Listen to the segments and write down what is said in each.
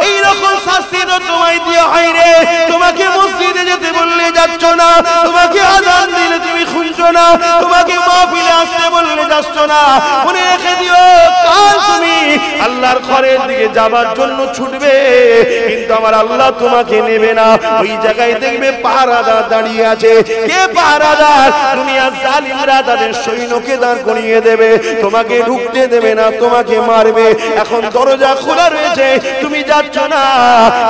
এইরকম শাস্তি তো তোমায় দিয়ে হয় রে। তোমাকে মসজিদে যেতে বললে যাচ্ছ না, তোমাকে আযান দিলে তুমি শুনছো না, তোমাকে মাহফিলে আসতে বললে যাচ্ছ না। মনে রেখে দিও, কাল তুমি আল্লাহর ঘরের দিকে যাবার জন্য ছুটবে, কিন্তু আমার আল্লাহ তোমাকে নেবে না। ওই জায়গায় দেখবে পাহারাদার দাঁড়িয়ে আছে। কে পাহারাদার? দুনিয়ার জালিমরা তাদের সৈন্যকে দাঁড় করিয়ে দেবে, তোমাকে ঢুকতে দেবে না, তোমাকে মারবে। এখন দরজা খোলা রয়েছে, তুমি যাচ্ছ না।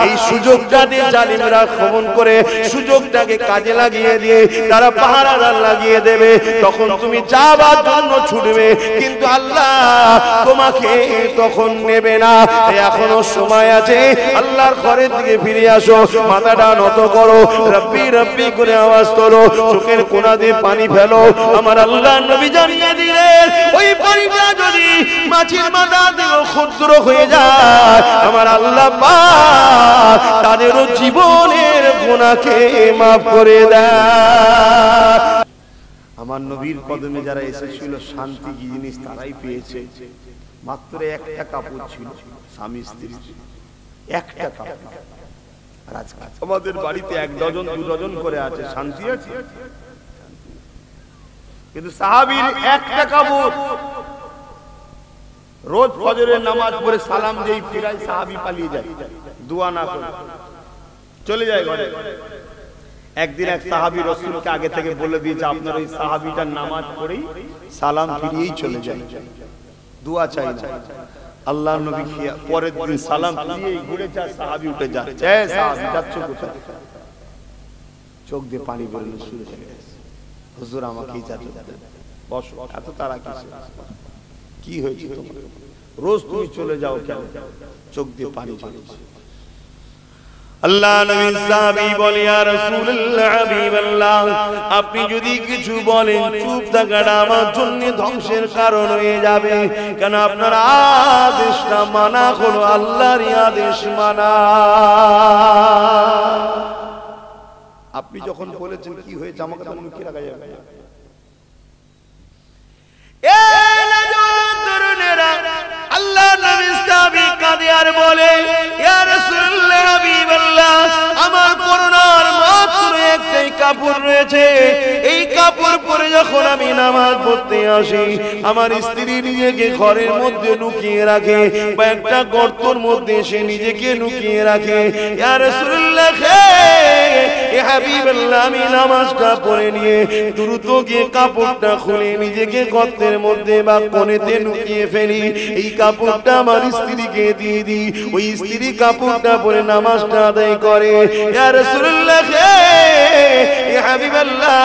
এই সুযোগটা দিয়ে জালিমরা আক্রমণ করে সুযোগটাকে কাজে লাগিয়ে দিয়ে তারা পাহারাদার লাগিয়ে দেবে। তখন তুমি যাবার জন্য ছুটবে, কিন্তু আল্লাহ তোমাকে তখন নেবে না। এখনো সময় আছে, আল্লাহর ঘরের দিকে ফিরে আসো, মাথাটা নত করো, রব্বি রব্বি করে আওয়াজ করো, চোখের কোনা দিয়ে পানি ফেলো। আমার আল্লাহ নবী জানিয়ে দিলেন, ওই পানিটা যদি মাছির মাথা দিয়েও ক্ষুদ্র হয়ে যায়, আমার আল্লাহ পাক তাদেরও জীবনের গুনাহকে মাফ করে দেয়। আমার নবীর কদমে যারা এসেছিল, শান্তি কি জিনিস তারাই পেয়েছে। মাত্র একটা কাপড় ছিল স্বামী স্ত্রী, একটা কাপড়। আর আজকে আমাদের বাড়িতে 1 ডজন 2 ডজন করে আছে, শান্তি আছে? কিন্তু সাহাবীর একটা কাপড়। রোজ ফজরের নামাজ পড়ে সালাম যেই ফিরায়, সাহাবী পালিয়ে যায়, দোয়া না করে চলে যায় ঘরে। একদিন এক সাহাবী রাসূলকে আগে থেকে বলে দিয়েছে, আপনার ওই সাহাবীটার নামাজ পড়েই সালাম ফিরিয়েই চলে যায়, দোয়া চাই না। আল্লাহর নবী পরের দিন সালাম ফিরিয়েই ঘুরে যায়, সাহাবী উঠে যাচ্ছে, এ সাহাবী যাচ্ছ কোথায়? চোখ দিয়ে পানি বেরোনো শুরু হয়ে গেছে। হুজুর আমাকে ইজাজত দেন, বসো। এত তারা কি হয়েছে তোমার? রোজ তুমি চলে যাও কেন? চোখ দিয়ে পানি ঝরছে। আল্লাহ নবী সাহাবী বলে, ইয়া রাসূলুল্লাহ, হাবিবাল্লাহ, আপনি যদি কিছু বলেন, চুপ থাকাটা আমার জন্য ধ্বংসের কারণ হয়ে যাবে। কেন? আপনার আদেশটা মানা হলো আল্লাহর আদেশ মানা। আপনি যখন বলেছেন কি হয়েছে, আমাকে তখন কি রাখা যাবে? আল্লাহ নবী সাহাবী কাঁদে আর বলে, ইয়া রাসূলুল্লাহ, হাবিবাল্লাহ, আমার পরনার মাত্র একটাই কাপড় রয়েছে। এই কাপড় পরে যখন আমি নামাজ পড়তে আসি, আমার স্ত্রী নিজেকে ঘরের মধ্যে লুকিয়ে রাখে, বা একটা গর্তের মধ্যে সে নিজেকে লুকিয়ে রাখে। ইয়া রাসূলুল্লাহ, এ হাবিবাল্লাহ, আমি নামাজটা পড়ে নিয়ে দ্রুত গিয়ে কাপড়টা খুলে নিজেকে গর্তের মধ্যে বা কোণেতে লুকিয়ে ফেলি। এই কাপড়টা আমার স্ত্রীকে দিয়ে দিই, ওই স্ত্রী কাপড়টা পরে নামাজটা আদায় করে। ইয়া রাসূলুল্লাহ, এ হাবিবাল্লাহ,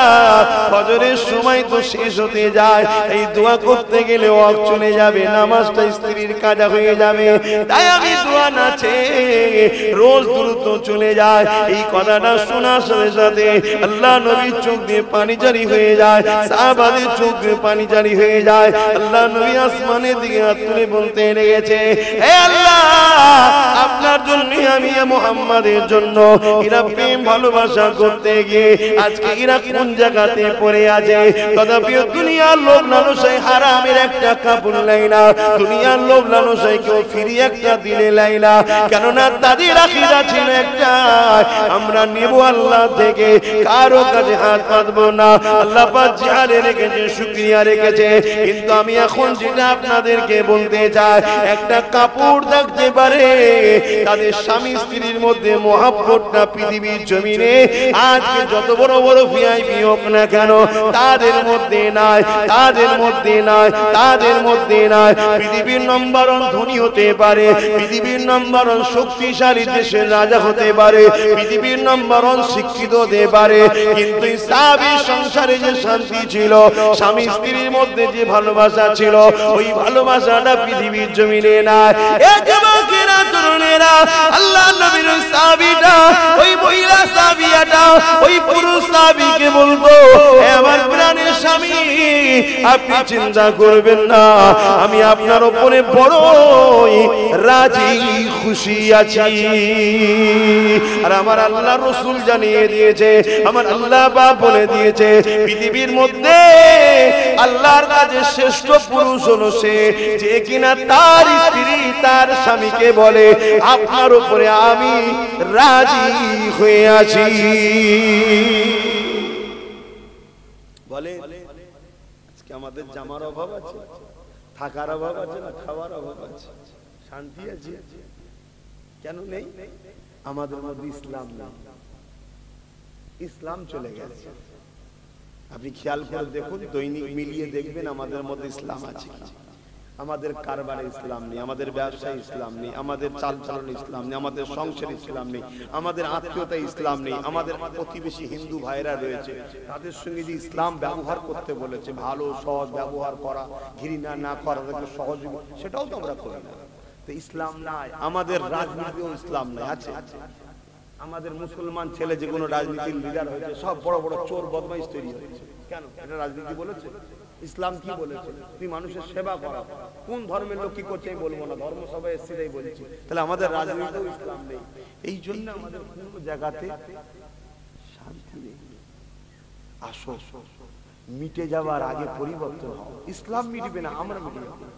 ফজরের সময় তো শেষ হতে যায়, এই দোয়া করতে গেলে ওয়াক্ত চলে যাবে, নামাজটা স্ত্রীর কাজা হয়ে যাবে, তাই আমি দোয়া না চেয়ে রোজ দ্রুত চলে যায়। এই কথাটা শোনার সাথে সাথে আল্লাহ নবীর চোখ দিয়ে পানি জারি হয়ে যায়, সাহাবাদের চোখ দিয়ে পানি জারি হয়ে যায়। আল্লাহ নবী আসমানের দিকে হাত তুলে বলতে লেগেছে, হে আল্লাহ, আপনার জন্য আমি মুহাম্মাদের জন্য এরা প্রেম ভালোবাসা করতে গিয়ে আজকে এরা কোন জায়গাতে পড়ে আছে। তথাপি দুনিয়ার লোভ লালসায় হারামের একটা কাপড় লাই না, দুনিয়ার লোভ লালসায় কেউ ফিরি একটা দিলে লাই না। কেননা তাদের আকীদা ছিল একটা, আমরা নেব আল্লাহ থেকে, কারো কাছে হাত পাতবো না। আল্লাহ পাক জিহারে রেখেছে, শুকরিয়া রেখেছে। কিন্তু আমি এখন যেটা আপনাদেরকে বলতে চাই, একটা কাপড় থাকতে পারে, তাদের স্বামী স্ত্রীর মধ্যে মহব্বতটা পৃথিবীর জমিনে আজকে যত বড় বড় ভিআইপি হোক না কেন, তাদের মধ্যে নাই, তাদের মধ্যে নাই, তাদের মধ্যে নাই। পৃথিবীর নম্বর 1 ধনী হতে পারে, পৃথিবীর নম্বর 1 শক্তিশালী দেশের রাজা হতে পারে, পৃথিবীর নম্বর 1 শিক্ষিত হতে পারে, কিন্তু সাহাবীর সংসারে যে শান্তি ছিল, স্বামী স্ত্রীর মধ্যে যে ভালোবাসা ছিল, ওই ভালোবাসাটা পৃথিবীর জমিনে নাই। এ যুবকেরা, তরুণেরা, আল্লাহ নবীর সাহাবীটা, ওই মহিলা সাহাবীটা ওই পুরুষ সাহাবীকে বলতো, হে আমার প্রাণের স্বামী, আপনি চিন্তা করবেন না, আমি আপনার উপরে বড়ই রাজি খুশি আছি। আর আমার আল্লাহ রাসূল জানিয়ে দিয়েছে, আমার আল্লাহ পাক বলে দিয়েছে, পৃথিবীর মধ্যে আল্লাহর কাছে শ্রেষ্ঠ পুরুষ হলো সে যে কিনা তার স্ত্রী তার স্বামীকে বলে আপনার উপরে আমি রাজি হয়ে আছি। বলে আজকে আমাদের জামার অভাব আছে, থাকার অভাব আছে, না খাওয়ার অভাব আছে, শান্তি আছে? কেন নেই? আমাদের মধ্যে ইসলাম নেই, ইসলাম চলে গেছে। আপনি খেয়াল করে দেখুন, দৈনিক মিলিয়ে দেখবেন আমাদের মধ্যে ইসলাম আছে। আমাদের কারবারে ইসলাম নেই, আমাদের ব্যবসায় ইসলাম নেই, আমাদের চালচলন ইসলাম নেই, আমাদের সংসার ইসলাম নেই, আমাদের আত্মীয়তা ইসলাম নেই। আমাদের প্রতিবেশী হিন্দু ভাইরা রয়েছে, তাদের সঙ্গে যে ইসলাম ব্যবহার করতে বলেছে, ভালো সহজ ব্যবহার করা, ঘৃণা না করা, তাদেরকে সহযোগী, সেটাও তো আমরা করি না। তো ইসলাম নাই। আমাদের রাজনীতিও ইসলাম নাই, আছে? আমাদের মুসলমান ছেলে যে কোনো রাজনীতির লিডার হয়েছে, সব বড় বড় চোর বদমাইশ তৈরি হয়েছে। কেন? এটা রাজনীতি বলেছে? ইসলাম কি বলেছে? তুই মানুষের সেবা করা। কোন ধর্মের লোক কি করছে আমি বলবো না, ধর্ম সবাই এসেই বলছি। তাহলে আমাদের রাজনীতিও ইসলাম নেই। এই জন্য আমাদের কোনো জায়গাতে শান্তি নেই। আসো, মিটে যাওয়ার আগে পরিবর্তন হও। ইসলাম মিটবে না, আমরা মিটবে না।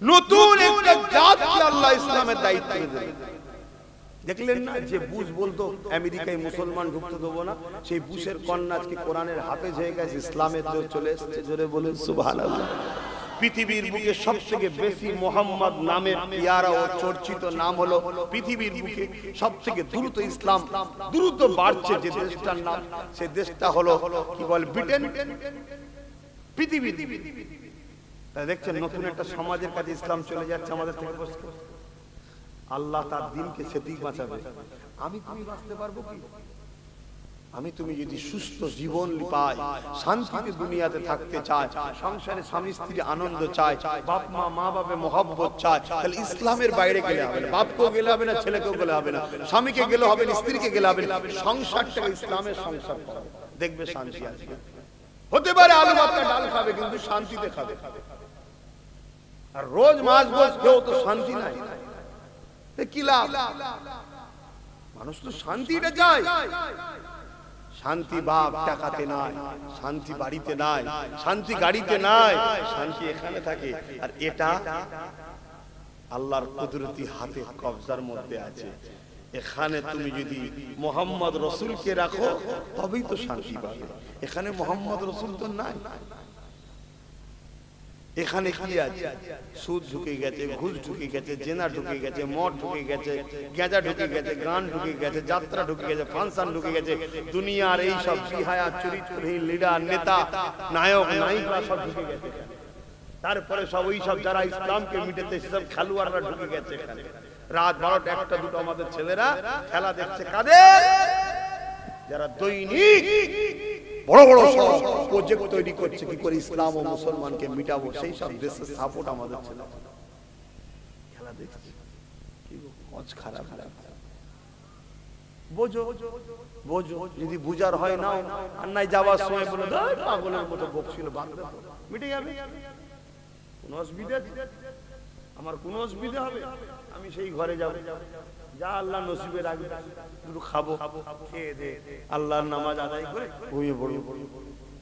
নতুন একটা জাতকে আল্লাহ ইসলামের দায়িত্ব দিলেন। দেখলেন না যে বুশ বলতো আমেরিকায় মুসলমান ঢুকতে দেবো না, সেই বুশের কন্যা আজকে কোরআনের হাফেজ হয়ে গেছে, ইসলামের চলে এসেছে। জোরে বলেন সুবহানাল্লাহ। পৃথিবীর বুকে সবথেকে বেশি মোহাম্মদ নামের পিয়ারা ও চর্চিত নাম হলো, পৃথিবীর বুকে সবথেকে দ্রুত ইসলাম দ্রুত বাড়ছে যে দেশটার নাম, সেই দেশটা হলো কি বলে ব্রিটেন। পৃথিবীর তাই দেখছেন নতুন একটা সমাজের কাছে ইসলাম চলে যাচ্ছে আমাদের থেকে। আল্লাহ তার দিনকে সেদিক বাঁচাবে। আমি তুমি বাঁচতে পারবো কি? আমি তুমি যদি সুস্থ জীবন পাই, শান্তিতে দুনিয়াতে থাকতে চাই, সংসারে স্বামী স্ত্রী আনন্দ চাই, বাপ মা মা বাপে মহব্বত চাই, তাহলে ইসলামের বাইরে গেলে হবে না। বাপকেও গেলে হবে না, ছেলেকেও গেলে হবে না, স্বামীকে গেলে হবে না, স্ত্রীকে গেলে হবে না। সংসারটাকে ইসলামের সংসার করো, দেখবে শান্তি আসবে। হতে পারে আলু ভাতটা ডাল খাবে, কিন্তু শান্তিতে খাবে। আর রোজ মাছ গোছ কেউ তো শান্তি নাই, কি লাভ? মানুষ তো শান্তিটা চায়। শান্তি বাপ টাকাতে নাই, শান্তি বাড়িতে নাই, শান্তি গাড়িতে নাই, শান্তি এখানে থাকে। আর এটা আল্লাহর কুদরতি হাতে কবজার মধ্যে আছে। এখানে তুমি যদি মোহাম্মদ রসুলকে রাখো তবেই তো শান্তি পাবে। এখানে মোহাম্মদ রসুল তো নাই। এখানে কি আছে? সুদ ঢুকে গেছে, ঘুষ ঢুকে গেছে, জেনা ঢুকে গেছে, মদ ঢুকে গেছে, গেঁজা ঢুকে গেছে, গান ঢুকে গেছে, যাত্রা ঢুকে গেছে, ফাংশন ঢুকে গেছে, দুনিয়ার এই সব বিহায়া চরিত্রহীন লিডার নেতা নায়ক নায়িকা সব ঢুকে গেছে। তারপরে সব ওই সব যারা ইসলামকে মিটাতে সব খেলোয়াড়রা ঢুকে গেছে এখানে। রাত 12টা 1টা 2টা আমাদের ছেলেরা খেলা দেখছে। কাদের? যারা দৈনিক বড় বড় সব প্রজেক্ট তৈরি করছে কি করে ইসলাম ও মুসলমানকে মিটাবো, সেই সব দেশের সাপোর্ট আমাদের ছেলে খেলা দেখছে। কি কজ খারাপ খারাপ বোঝো বোঝো, যদি বুঝার হয় না আর নাই যাওয়ার সময় বলে পাগলের মতো বকছিল, বাংলা মিটে যাবে। কোন অসুবিধা? আমার কোন অসুবিধা হবে? আমি সেই ঘরে যাব, যা আল্লাহ নসিবে রাখবে, একটু খাবো, খেয়ে দে আল্লাহর নামাজ আদায় করে ঘুমিয়ে পড়বো।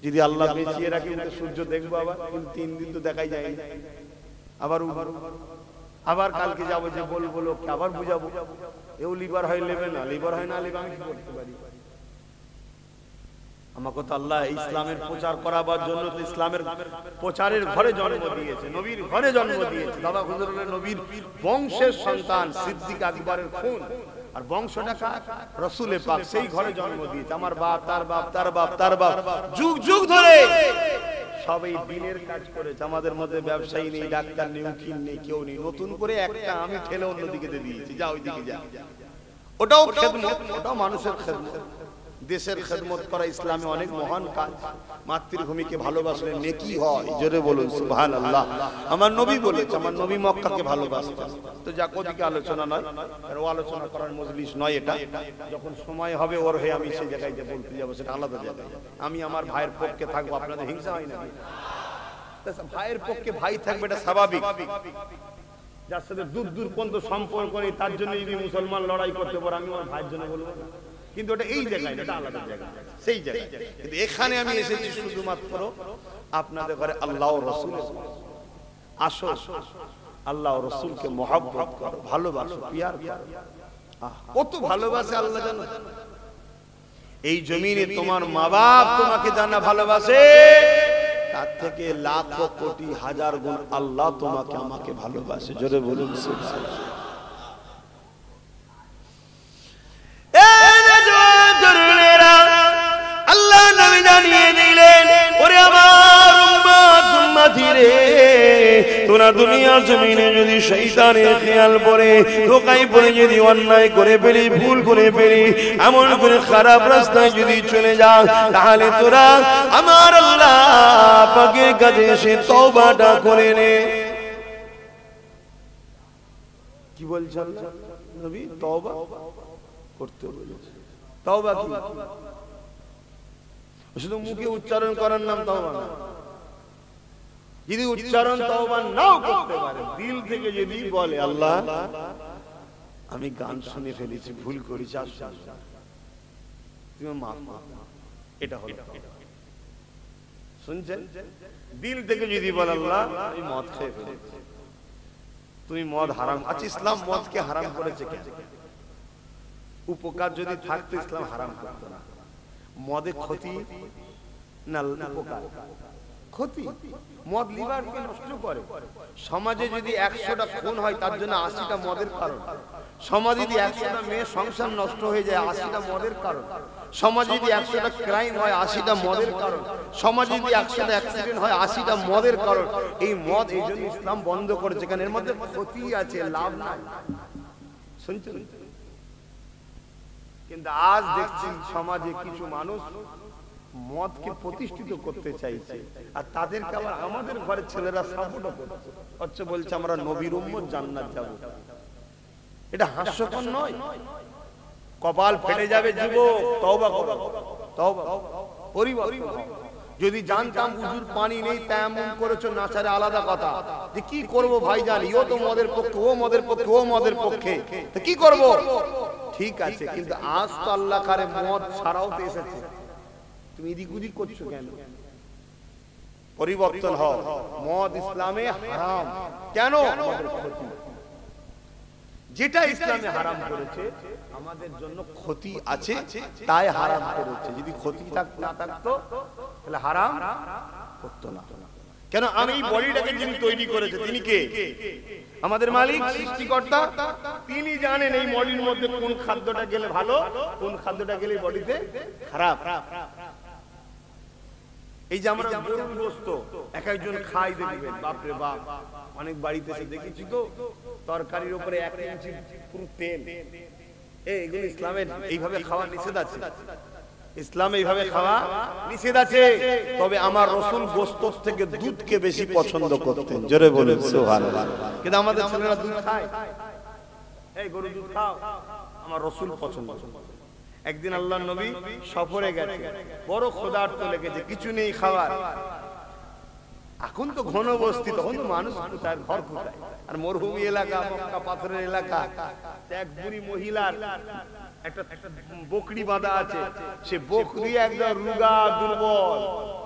যদি আল্লাহ বেঁচিয়ে রাখে সূর্য দেখবো আবার, কিন্তু 3 দিন তো দেখাই যায় না। আবার কালকে যাবো, যে বলবো লোককে আবার বুঝাবো, এও লিভার হয় লেবে না, লিভার হয় না লেবে, আমি কি করতে পারি? আমাকে তো আল্লাহ ইসলামের প্রচার করাবার জন্য তো ইসলামের প্রচারের ঘরে জন্ম দিয়েছে, নবীর ঘরে জন্ম দিয়েছে। দাদা হুজুর নবীর বংশের সন্তান, সিদ্দিক আকবরের খুন, আর বংশটা কার? রাসূলে পাক, সেই ঘরে জন্ম দিয়েছে। আমার বাপ, তার বাপ, তার বাপ, তার বাপ, যুগ যুগ ধরে সবাই দিনের কাজ করেছে। আমাদের মধ্যে ব্যবসায়ী নেই, ডাক্তার নেই, উকিল নেই, কেউ নেই। নতুন করে একটা আমি ঠেলে অন্যদিকে দিয়ে দিয়েছি, যা ওইদিকে যা। ওটাও খেদমত, ওটাও মানুষের খেদমত। দেশের খেদমত করা ইসলামে অনেক মহান কাজ। মাতৃভূমিকে ভালোবাসলে নেকি হয়। জোরে বলুন সুবহানাল্লাহ। আমার নবী বলেছে, আমার নবী মক্কাকে ভালোবাসতেন। তো যা কোদিকে আলোচনা নয়, আর ও আলোচনা করার মজলিস নয় এটা। যখন সময় হবে ওর হয়ে আমি সেই জায়গায় যে বলতে যাবো, সেটা আলাদা জায়গায়। আমি আমার ভাইয়ের পক্ষে থাকবো, আপনাদের হিংসা হয় না? ভাইয়ের পক্ষে ভাই থাকবে, এটা স্বাভাবিক। যার সাথে দূর দূর পর্যন্ত সম্পর্ক নেই, তার জন্য যদি মুসলমান লড়াই করতে পারে, আমি আমার ভাইয়ের জন্য বলবো না? কিন্তু ওটা এই জায়গায় না, এটা আলাদা জায়গা, সেই জায়গায়। কিন্তু এখানে আমি এসেছি শুধুমাত্র আপনাদের ঘরে আল্লাহ ও রাসূল আসো, আল্লাহ ও রাসূলকে মহব্বত করো, ভালোবাসো, পিয়ার করো। কত ভালোবাসে আল্লাহ জানো। এই জমিনে তোমার মা বাপ তোমাকে জানা ভালোবাসে, তার থেকে লাখ কোটি হাজার গুণ আল্লাহ তোমাকে আমাকে ভালোবাসে। জোরে বলুন সুবহানাল্লাহ। আল্লাহ নবী জানিয়ে দিলেন, ওরে আমার উম্মত উম্মতি রে, তোরা দুনিয়ার জমিনে যদি শয়তানের খেয়াল পড়ে, ধোঁকায় পড়ে যদি অন্যায় করে ফেলি, ভুল করে ফেলি, এমন করে খারাপ রাস্তায় যদি চলে যাও, তাহলে তোরা আমার আল্লাহ পাকের কাছে এসে তওবাটা করে নে। কি বলছেন নবী? তওবা করতে বলেছে। তওবা কি? শুধু মুখে উচ্চারণ করার নাম তওবা না। যদি উচ্চারণ তওবা নাও করতে পারে, দিল থেকে যদি বলে আল্লাহ আমি গান শুনে ফেলেছি, ভুল করেছি, তুমি মাফ করো, এটা হলো শুনছেন? দিল থেকে যদি বলে আল্লাহ আমি মদ খেয়ে ফেলেছি, তুমি মদ হারাম। আচ্ছা, ইসলাম মদকে হারাম করেছে কেন? উপকার যদি থাকতো ইসলাম হারাম করতো না। মদে ক্ষতি না উপকার? ক্ষতি। মদ লিভারকে নষ্ট করে। সমাজে যদি 100টা খুন হয়, তার জন্য 80টা মদের কারণ। সমাজে যদি 100টা মেয়ে সংসার নষ্ট হয়ে যায়, 80টা মদের কারণ। সমাজে যদি 100টা ক্রাইম হয়, 80টা মদের কারণ। সমাজে যদি 100টা অ্যাক্সিডেন্ট হয়, 80টা মদের কারণ। এই মদ এই জন্য ইসলাম বন্ধ করেছে, কারণ এর মধ্যে ক্ষতি আছে, লাভ নাই। শুনছেন? কিন্তু আজ দেখছি সমাজে কিছু মানুষ মদকে প্রতিষ্ঠিত করতে চাইছে, আর তাদেরকে আবার আমাদের ঘরের ছেলেরা সাপোর্টও করছে, হচ্ছে বলছে আমরা নবীর উম্মত, জান্নাত যাব। এটা হাস্যকর নয়? কপাল ফেটে যাবে যুবক, তওবা করো, তওবা পরিবর্তন। যদি জানতাম উজুর পানি নেই, তেমন করেছো নাচারে আলাদা কথা, যে কি করব ভাইজান, ইও তো মদের পক্ষে, ও মদের পক্ষে, ও মদের পক্ষে, তো কি করব? ঠিক আছে, কিন্তু আজ তো আল্লাহ কারে মদ ছাড়াও তো এসেছে, তুমি এদিক ওদিক করছো কেন? পরিবর্তন হও। মদ ইসলামে হারাম। কেন? যেটা ইসলামে হারাম করেছে আমাদের জন্য ক্ষতি আছে, তাই হারাম করেছে। যদি ক্ষতি না থাকতো তাহলে হারাম করতো না। কেন? আমি এই বডিটাকে যিনি তৈরি করেছে তিনি কে? আমাদের মালিক, সৃষ্টিকর্তা। তিনি জানেন এই বডির মধ্যে কোন খাদ্যটা গেলে ভালো, কোন খাদ্যটা গেলে বডিতে খারাপ। এই যে আমরা গরুর গোশত এক একজন খাই, দেখবেন বাপরে বাপ, অনেক বাড়িতে এসে দেখেছি তো, তরকারির উপরে 1 ইঞ্চি পুরো তেল। এগুলো ইসলামের এইভাবে খাওয়া নিষেধ আছে। ইসলামে এইভাবে খাওয়া নিষেধ আছে। তবে আমার রাসূল গোশত থেকে দুধকে বেশি পছন্দ করতেন। জোরে বলুন সুবহানাল্লাহ। কিন্তু আমাদের ছেলেরা দুধ খায়, এই গরুর দুধ খাও, আমার রাসূল পছন্দ। একদিন আল্লাহর নবী সফরে গেছে, বড় ক্ষুধার্ত লেগেছে, কিছু নেই খাবার। এখন তো ঘন বস্তি, তখন তো মানুষ কোথায়, ঘর কোথায়, আর মরুভূমি এলাকা, মক্কা পাথরের এলাকা। এক বুড়ি মহিলার একটা বকরি বাঁধা আছে, সে বকরি একদম রুগা দুর্বল।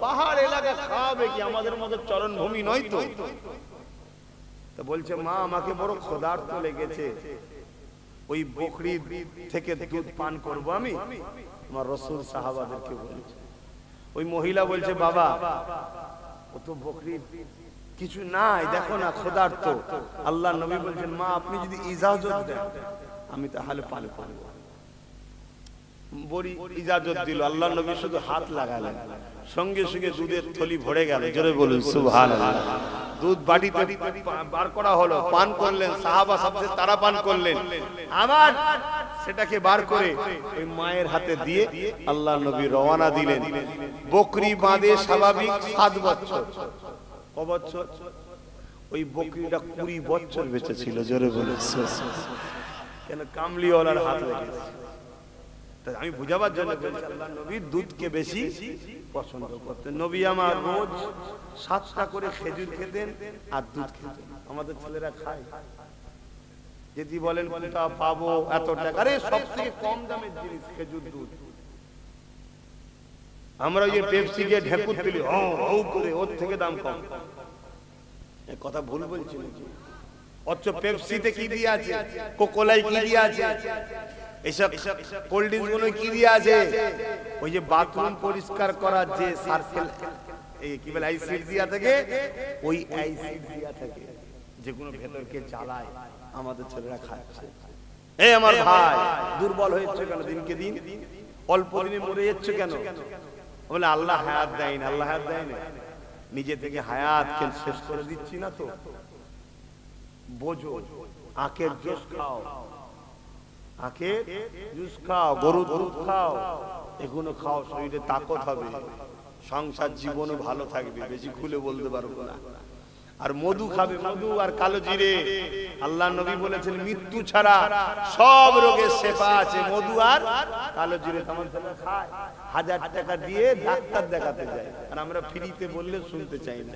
পাহাড় এলাকা খাওয়াবে কি? আমাদের মতো চরণভূমি নয় তো। তো বলছে, মা আমাকে বড় ক্ষুধার্ত লেগেছে, ওই বকরি থেকে দুধ পান করব আমি। আমার রাসূল সাহাবাদেরকে বলেছে। ওই মহিলা বলছে, বাবা ও তো বকরি কিছু নাই, দেখো না ক্ষুধার্ত। আল্লাহর নবী বলছেন, মা আপনি যদি ইজাজত দেন আমি তাহলে পান করব। বড়ি ইজাজত দিল। আল্লাহর নবী শুধু হাত লাগালেন, সঙ্গে সঙ্গে দুধের থলি ভরে গেল। জোরে বলুন সুবহানাল্লাহ। দুধ বাটিতে বার করা হলো, পান করলেন সাহাবা, সবচেয়ে তারা পান করলেন। আবার সেটাকে বার করে ওই মায়ের হাতে দিয়ে আল্লাহর নবী রওনা দিলেন। বকরি বাঁধে স্বাভাবিক 7 বছর। ক বছর? ওই বকরিটা 20 বছর বেঁচে ছিল। জোরে বলুন কেন? কামলিওয়ালার হাত লেগেছে। আমি বুঝাবার জন্য বলছি, আল্লাহর নবী দুধকে বেশি পছন্দ করতেন। নবী আমার রোজ 7টা করে খেজুর খেতেন আর দুধ খেতেন। আমাদের ছেলেরা খায়? যদি বলেন কোথা পাবো এত টাকা, আরে সব থেকে কম দামের জিনিস খেজুর দুধ। আমরা ওই যে পেপসি গিয়ে ঢেকুর তুলি হৌ করে, ওর থেকে দাম কম। এ কথা ভুল বলছি নাকি? অথচ পেপসিতে কি দিয়ে আছে, কোকোলাই কি দিয়ে আছে, এইসব কোল্ড ড্রিঙ্কস গুলো কি দিয়ে আছে, ওই যে বাথরুম পরিষ্কার করার যে সার্কেল, এই কি বলে অ্যাসিড দিয়া থাকে, ওই অ্যাসিড দিয়া থাকে, যেগুলো ভেতরকে জ্বালায়। আমাদের ছেলেরা খাচ্ছে। এই আমার ভাই, দুর্বল হয়েছে কেন দিনকে দিন? অল্প দিনে মরে যাচ্ছে কেন? বলে আল্লাহ হায়াত দেয় না। আল্লাহ হায়াত দেয় না, নিজে থেকে হায়াত শেষ করে দিচ্ছি না তো। বোঝো, আখের জুস খাও, আখের জুস খাও, গরুর দুধ খাও, এগুলো খাও, শরীরে তাকত হবে, সংসার জীবনও ভালো থাকবে। বেশি খুলে বলতে পারবো না। আর মধু খাবে, মধু আর কালো জিরে। আল্লাহ নবী বলেছেন মৃত্যু ছাড়া সব রোগের শেফা আছে মধু আর কালো জিরে। তেমন খায়, 1000 টাকা দিয়ে ডাক্তার দেখাতে যায়, আর আমরা ফ্রিতে বললে শুনতে চাই না।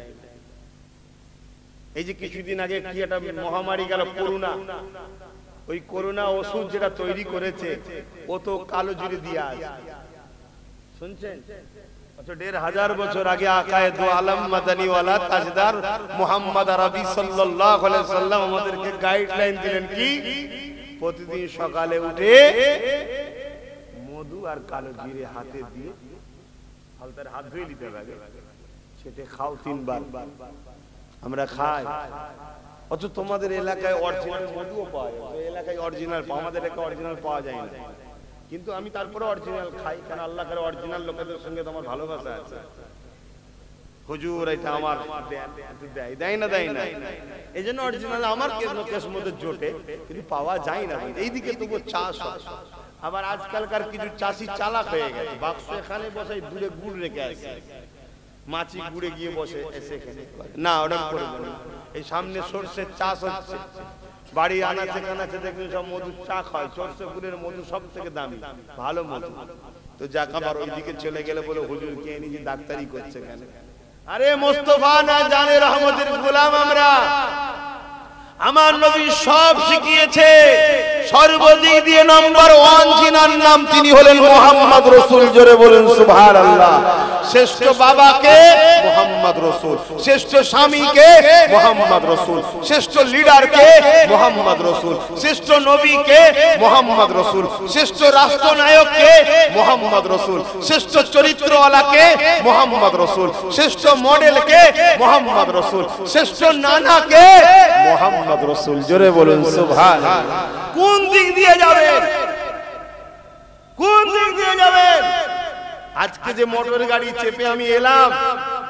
এই যে কিছুদিন আগে কি একটা মহামারী গেল, করোনা, ওই করোনা ওষুধ যেটা তৈরি করেছে ও তো কালো জিরে দিয়ে আছে, শুনছেন? 1500 বছর আগে আকায়ে দো আলম মাদানী ওয়ালা তাজদার মুহাম্মদ আরবি সাল্লাল্লাহু আলাইহি সাল্লাম আমাদেরকে গাইডলাইন দিলেন কি, প্রতিদিন সকালে উঠে মধু আর কালো জিরে হাতে দিয়ে হালতার হাত ধুয়ে নিতে হবে, সেটা খাও 3 বার। আমরা খাই, অথচ তোমাদের এলাকায় অরিজিনাল মধুও পাওয়া যায়, ওই এলাকায় অরিজিনাল, আমাদের এলাকায় অরিজিনাল পাওয়া যায় না। কিন্তু আমি তারপরে অরিজিনাল খাই, কারণ আল্লাহ করে অরিজিনাল লোকেদের সঙ্গে তো আমার ভালোবাসা আছে। হুজুর এটা আমার দেয় না, দেয় না, এই জন্য অরিজিনাল আমার কেস মধ্যে জোটে, কিন্তু পাওয়া যায় না। এইদিকে তবু চাষ হয়। আবার আজকালকার কিছু চাষি চালাক হয়ে গেছে, বাক্স এখানে বসে দূরে গুড় রেখে আসে, মাছি গুড়ে গিয়ে বসে এসে না, ওটা করবে না। এই সামনে সরষের চাষ হচ্ছে, বাড়ি আনাচে কানাচে দেখবেন সব মধুর চাক হয়, সরষে ফুলের মধু সব থেকে দামি, ভালো মধু। তো যাক, আবার ওইদিকে চলে গেলে বলে হুজুর কে নিজে ডাক্তারি করছে কেন? আরে মোস্তফা না জানে রহমতের গোলাম আমরা, আমার নবী সব শিখিয়েছে। সর্বদিক দিয়ে নাম্বার 1 জিনার নাম তিনি হলেন মুহাম্মদ রাসূল। জোরে বলেন সুবহানাল্লাহ। শ্রেষ্ঠ বাবাকে মুহাম্মদ রাসূল, শ্রেষ্ঠ স্বামীকে মুহাম্মদ রাসূল, শ্রেষ্ঠ লিডারকে মুহাম্মদ রাসূল, শ্রেষ্ঠ নবীকে মুহাম্মদ রাসূল, শ্রেষ্ঠ রাষ্ট্রনায়ককে মুহাম্মদ রাসূল, শ্রেষ্ঠ চরিত্রওয়ালাকে মুহাম্মদ রাসূল, শ্রেষ্ঠ মডেলকে মুহাম্মদ রাসূল, শ্রেষ্ঠ নানাকে মুহাম্মদ রাসূল। জোরে বলুন সুবহানাল্লাহ। কোন দিক দিয়ে যাবেন? কোন দিক দিয়ে যাবেন? আজকে যে মোটর গাড়ি চেপে আমি এলাম,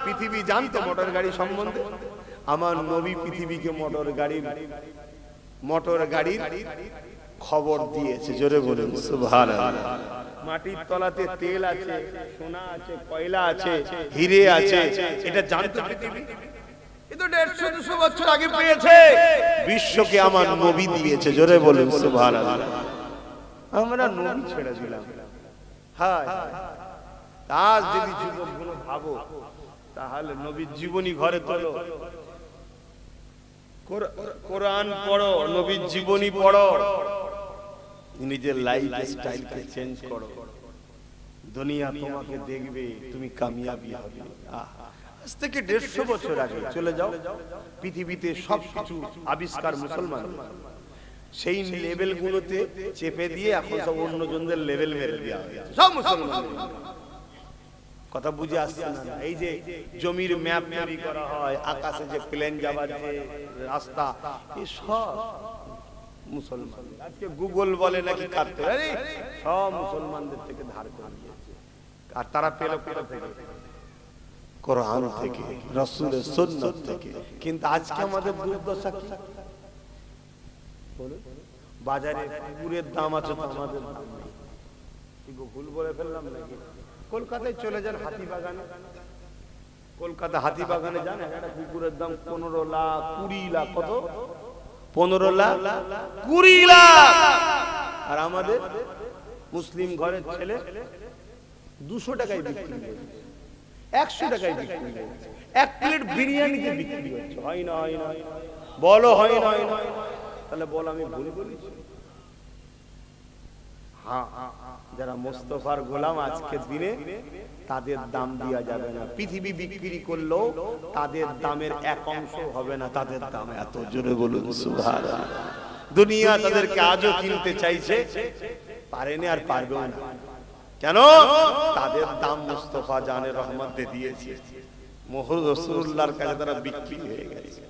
পৃথিবী জানতো মোটর গাড়ি সম্বন্ধে? আমার নবী পৃথিবীকে মোটর গাড়ির খবর দিয়েছে। জোরে বলুন সুবহানাল্লাহ। মাটির তলাতে তেল আছে, সোনা আছে, কয়লা আছে, হিরে আছে, এটা জানতো পৃথিবী? এটা 150-200 বছর আগে পেয়েছে। বিশ্বকে আমার নবী দিয়েছে। জোরে বলুন সুবহানাল্লাহ। আমরা নবী ছেড়ে দিলাম। হ্যাঁ, আজ যদি যুবকগুলো ভাবো, তাহলে নবীর জীবনী ঘরে তোলো, কোরআন পড়ো, নবীর জীবনী পড়ো, নিজের লাইফ স্টাইলকে চেঞ্জ করো, দুনিয়া তোমাকে দেখবে, তুমি কামিয়াবি হবে। আজ থেকে 150 বছর আগে চলে যাও, পৃথিবীতে সবকিছু আবিষ্কার মুসলমান, সেই লেভেল গুলোতে চেপে দিয়ে এখন সব অন্যজনদের লেভেল মেরে দেওয়া হয়েছে, সব মুসলমান। কথা বুঝে আসছে না? এই যে জমির ম্যাপ তৈরি করা হয়, আকাশে যে প্লেন যাবার যে রাস্তা, এই সব মুসলমান। আজকে গুগল বলে নাকি কাটতে, আরে সব মুসলমানদের থেকে ধার করে নিয়েছে। আর তারা পেল থেকে কোরআন থেকে, রাসূলের সুন্নাত থেকে। কিন্তু আজকে আমাদের দুর্দশা কি? বাজারে কুকুরের দাম আছে, আমাদের দাম নেই। ভুল বলে ফেললাম নাকি? কলকাতায় চলে যান হাতিবাগানে, কলকাতা হাতিবাগানে যান, একটা কুকুরের দাম 15 লাখ 20 লাখ। কত? 15 লাখ 20 লাখ। আর আমাদের মুসলিম ঘরের ছেলে 200 টাকায় বিক্রি করে, 100 টাকায় বিক্রি করে, 1 প্লেট বিরিয়ানিতে বিক্রি হচ্ছে। হয় না, হয় না, বলো হয় না, হয় না। তাহলে বল আমি ভুল বলেছি? হ্যাঁ, যারা মুস্তাফার গোলাম আজকের দিনে তাদের দাম দেওয়া যাবে না। পৃথিবী বিক্রি করলেও তাদের দামের এক অংশ হবে না তাদের দাম। এত জোরে বলুন সুবহানাল্লাহ। দুনিয়া তাদেরকে আজও কিনতে চাইছে, পারেনি আর পারবেও না। কেন? তাদের দাম মুস্তাফা জানে রহমতে দিয়েছে, মুহাম্মদ রাসূলুল্লাহর কাছে তারা বিক্রি হয়ে গেছে।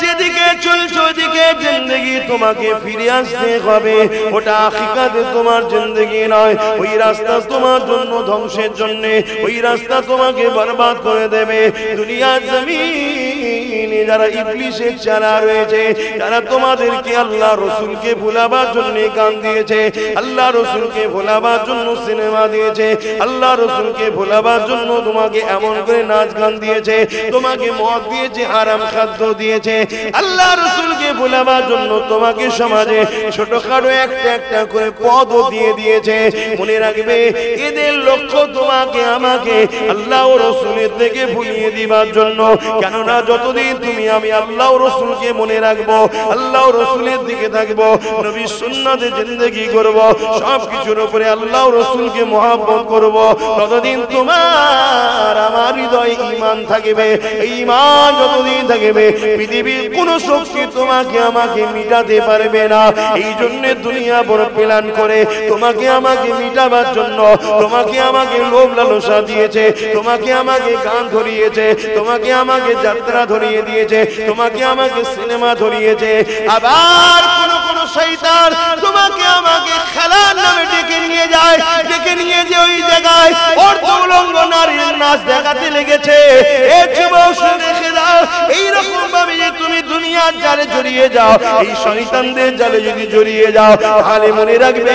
যেদিকে চলছো ওদিকে জিন্দেগি তোমাকে ফিরে আসতে হবে। ওটা হাকিকাতে তোমার জিন্দেগি নয়। ওই রাস্তা তোমার জন্য ধ্বংসের জন্য, ওই রাস্তা তোমাকে বরবাদ করে দেবে। দুনিয়ার জমিনে যারা ইবলিসের চালা রয়েছে, যারা তোমাদেরকে আল্লাহ রসুলকে ভুলাবার জন্য গান দিয়েছে, আল্লাহ রসুলকে ভোলাবার জন্য সিনেমা দিয়েছে, আল্লাহ রসুলকে ভোলাবার জন্য তোমাকে এমন করে নাচ গান দিয়েছে, তোমাকে মদ দিয়েছে, হারাম খাদ্য দিয়েছে, আল্লাহ রসুলকে ভোলাবার জন্য তোমাকে সমাজে ছোটখাটো একটা একটা করে পদও দিয়ে দিয়েছে। মনে রাখবে, এদের লক্ষ্য তোমাকে আমাকে আল্লাহ ও রসুলের থেকে ভুলিয়ে দিবার জন্য। কেননা যতদিন তুমি আমি আল্লাহ ও রসুলকে মনে রাখবো, আল্লাহ ও রসুলের দিকে থাকবো, নবীর সুন্নাতে জিন্দেগি করব, সবকিছুর উপরে আল্লাহ ও রসুলকে মহব্বত করব, ততদিন তোমার আমার হৃদয়ে ঈমান থাকবে। এই ঈমান যতদিন থাকবে পৃথিবীর কোন শক্তি তোমাকে আমাকে মিটাতে পারবে না। এই জন্য দুনিয়া বড় প্ল্যান করে তোমাকে আমাকে মিটাবার জন্য তোমাকে আমাকে লোভ লালসা দিয়েছে, তোমাকে আমাকে গান ধরিয়েছে, তোমাকে আমাকে যাত্রা ধরিয়ে দিয়েছে, তোমাকে আমাকে সিনেমা ধরিয়েছে। আবার কোন কোন শয়তান তোমাকে আমাকে খেলার নামে ডেকে নিয়ে যায়, ডেকে নিয়ে যে ওই জায়গায় অর্ধউলঙ্গ নারীর নাচ দেখাতে লেগেছে। এ যুবক দেখে দাও, এইরকম ভাবে যে তুমি দুনিয়ার জালে জড়িয়ে যাও, এই শয়তানদের জালে যদি জড়িয়ে যাও, তাহলে মনে রাখবে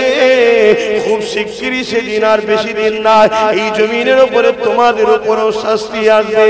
খুব শিগগিরই সেদিন, আর বেশি দিন না, এই জমিনের উপরে তোমাদের উপরও শাস্তি আসবে,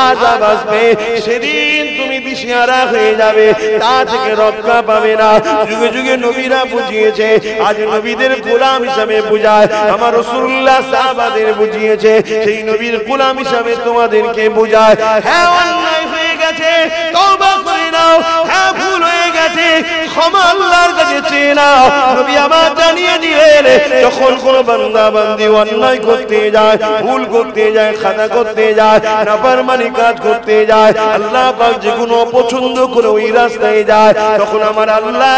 আযাব আসবে। সেদিন তুমি দিশেহারা হয়ে যাবে, তা থেকে রক্ষা পাবে না। যুগে যুগে নবীরা বুঝিয়েছে, আজ নবীদের গোলাম হিসাবে বুঝায়, আমার রাসূলুল্লাহ সাহাবাদের বুঝিয়েছে, সেই নবীর গোলাম হিসাবে তোমাদেরকে বুঝায়। হ্যাঁ, অন্যায় হয়ে গেছে, তওবা করে নাও। হ্যাঁ, ভুল হয়ে গেছে, ক্ষমা আল্লাহর কাছে চেয়ে নাও। নবী আমার জানিয়ে দিলেন, যখন কোন বান্দা বান্দি অন্যায় করতে যায়, ভুল করতে যায়, খাতা করতে যায়, নাফরমানি কাজ করতে যায়, আল্লাহ পাক যে কোনো অপছন্দ করে ওই রাস্তায় যায়, তখন আমার আল্লাহ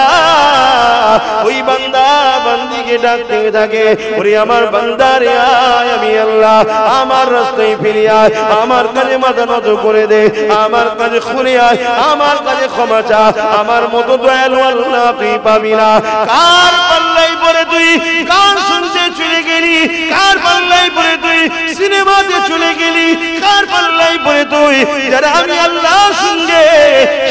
ওই বান্দা বান্দিকে ডাকতে থাকে, ওরে আমার বান্দা রে আয়, আমি আল্লাহ আমার রাস্তায় ফিরে আয়, আমার কাছে মাথা নত করে দে, আমার কাছে খুলে আয়, আমার কাছে ক্ষমা চা। আমার মতো দয়ালু আল্লাহ তুই পাবি না। কার পাল্লাই পড়ে তুই গান শুনতে চলে গেলি, কার পাল্লাই পড়ে তুই সিনেমাতে চলে গেলি, কার পাল্লাই পড়ে তুই যারা আমি আল্লাহর সঙ্গে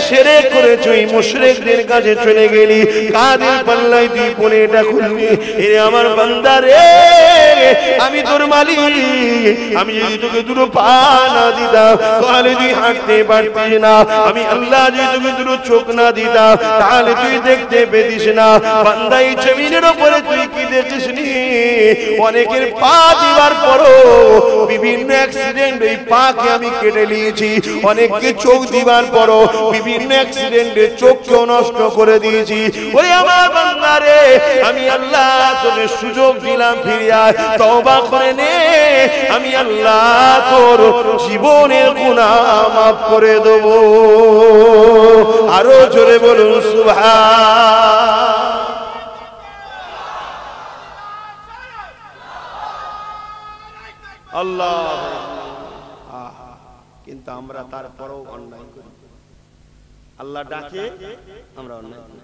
শিরক করেছ ওই মুশরিকদের কাছে চলে গেলি, কাদের পাল্লাই তুই পড়ে এটা খুলবি? এ আমার বান্দা রে, আমি তোর মালিক, আমি যদি তোকে দুটো পা না দিতাম তাহলে তুই হাঁটতে পারতিস না, আমি আল্লাহ যদি তোকে দুটো চোখ না দিতাম তাহলে তুই দেখতে পেতিস না। বান্দা, এই জমিনের উপরে তুই কি দেখিস নি? অনেকের পা দিবার পরও বিভিন্ন অ্যাক্সিডেন্ট এই পাকে আমি কেটে নিয়েছি, অনেককে চোখ দিবার পরও বিভিন্ন অ্যাক্সিডেন্টে চোখকেও নষ্ট করে দিয়েছি। ওই আমার বান্দা রে, আমি আল্লাহ তোকে সুযোগ দিলাম, ফিরে আয়, তওবা করে নে, আমি আল্লাহ তোর জীবনের গুনাহ মাফ করে দেব। আরো জোরে বলুন সুবহান আল্লাহ। কিন্তু আমরা তারপরেও অন্যায় করি, আল্লাহ ডাকে আমরা অন্যায় করি।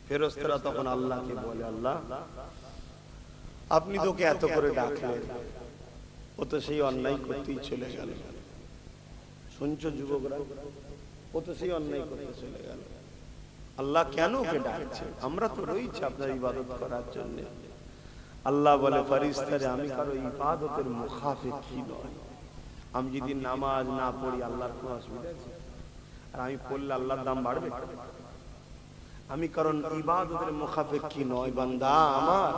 ফেরেশতারা তখন আল্লাহকে বলে, আল্লাহ আপনি তোকে এত করে ডাকলেন, ও তো সেই অন্যায় করতেই চলে গেল। শুনছো যুবকরা, ও তো সেই অন্যায় করতে চলে গেল, আল্লাহ কেন ওকে ডাকছে? আমরা তো রয়েছি আপনার ইবাদত করার জন্য। আল্লাহ বলে, ফেরেশতারে আমি কারো ইবাদতের মুখাফিক কি নয়, আমি যদি নামাজ না পড়ি আল্লাহর কোনো অসুবিধা আছে? আর আমি পড়লে আল্লাহর দাম বাড়বে? আমি কারণ ইবাদতের মুখাফিক কি নয়, বান্দা আমার,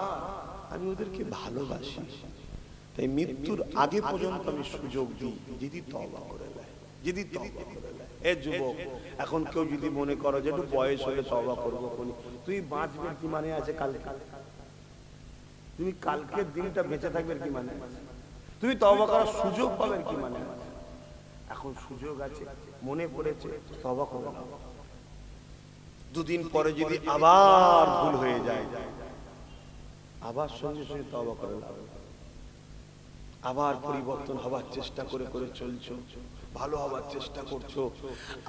আমি ওদেরকে ভালোবাসি, তাই মৃত্যুর আগে পর্যন্ত আমি সুযোগ দিই, যদি তওবা করে নেয়, যদি তওবা করে নেয়। এ যুবক, এখন কেউ যদি মনে করো যে একটু বয়স হলে তওবা করবো, তুই বাঁচবে কি মানে আছে? কালকে তুমি কালকের দিনটা বেঁচে থাকবে কি মানে? তুমি তওবা করার সুযোগ পাবে কি মানে? এখন সুযোগ আছে, মনে পড়েছে, তওবা করো। দুদিন পরে যদি আবার ভুল হয়ে যায়, আবার সঙ্গে সঙ্গে তওবা করে নাও। আবার পরিবর্তন হবার চেষ্টা করে করে চলছো, ভালো হবার চেষ্টা করছো,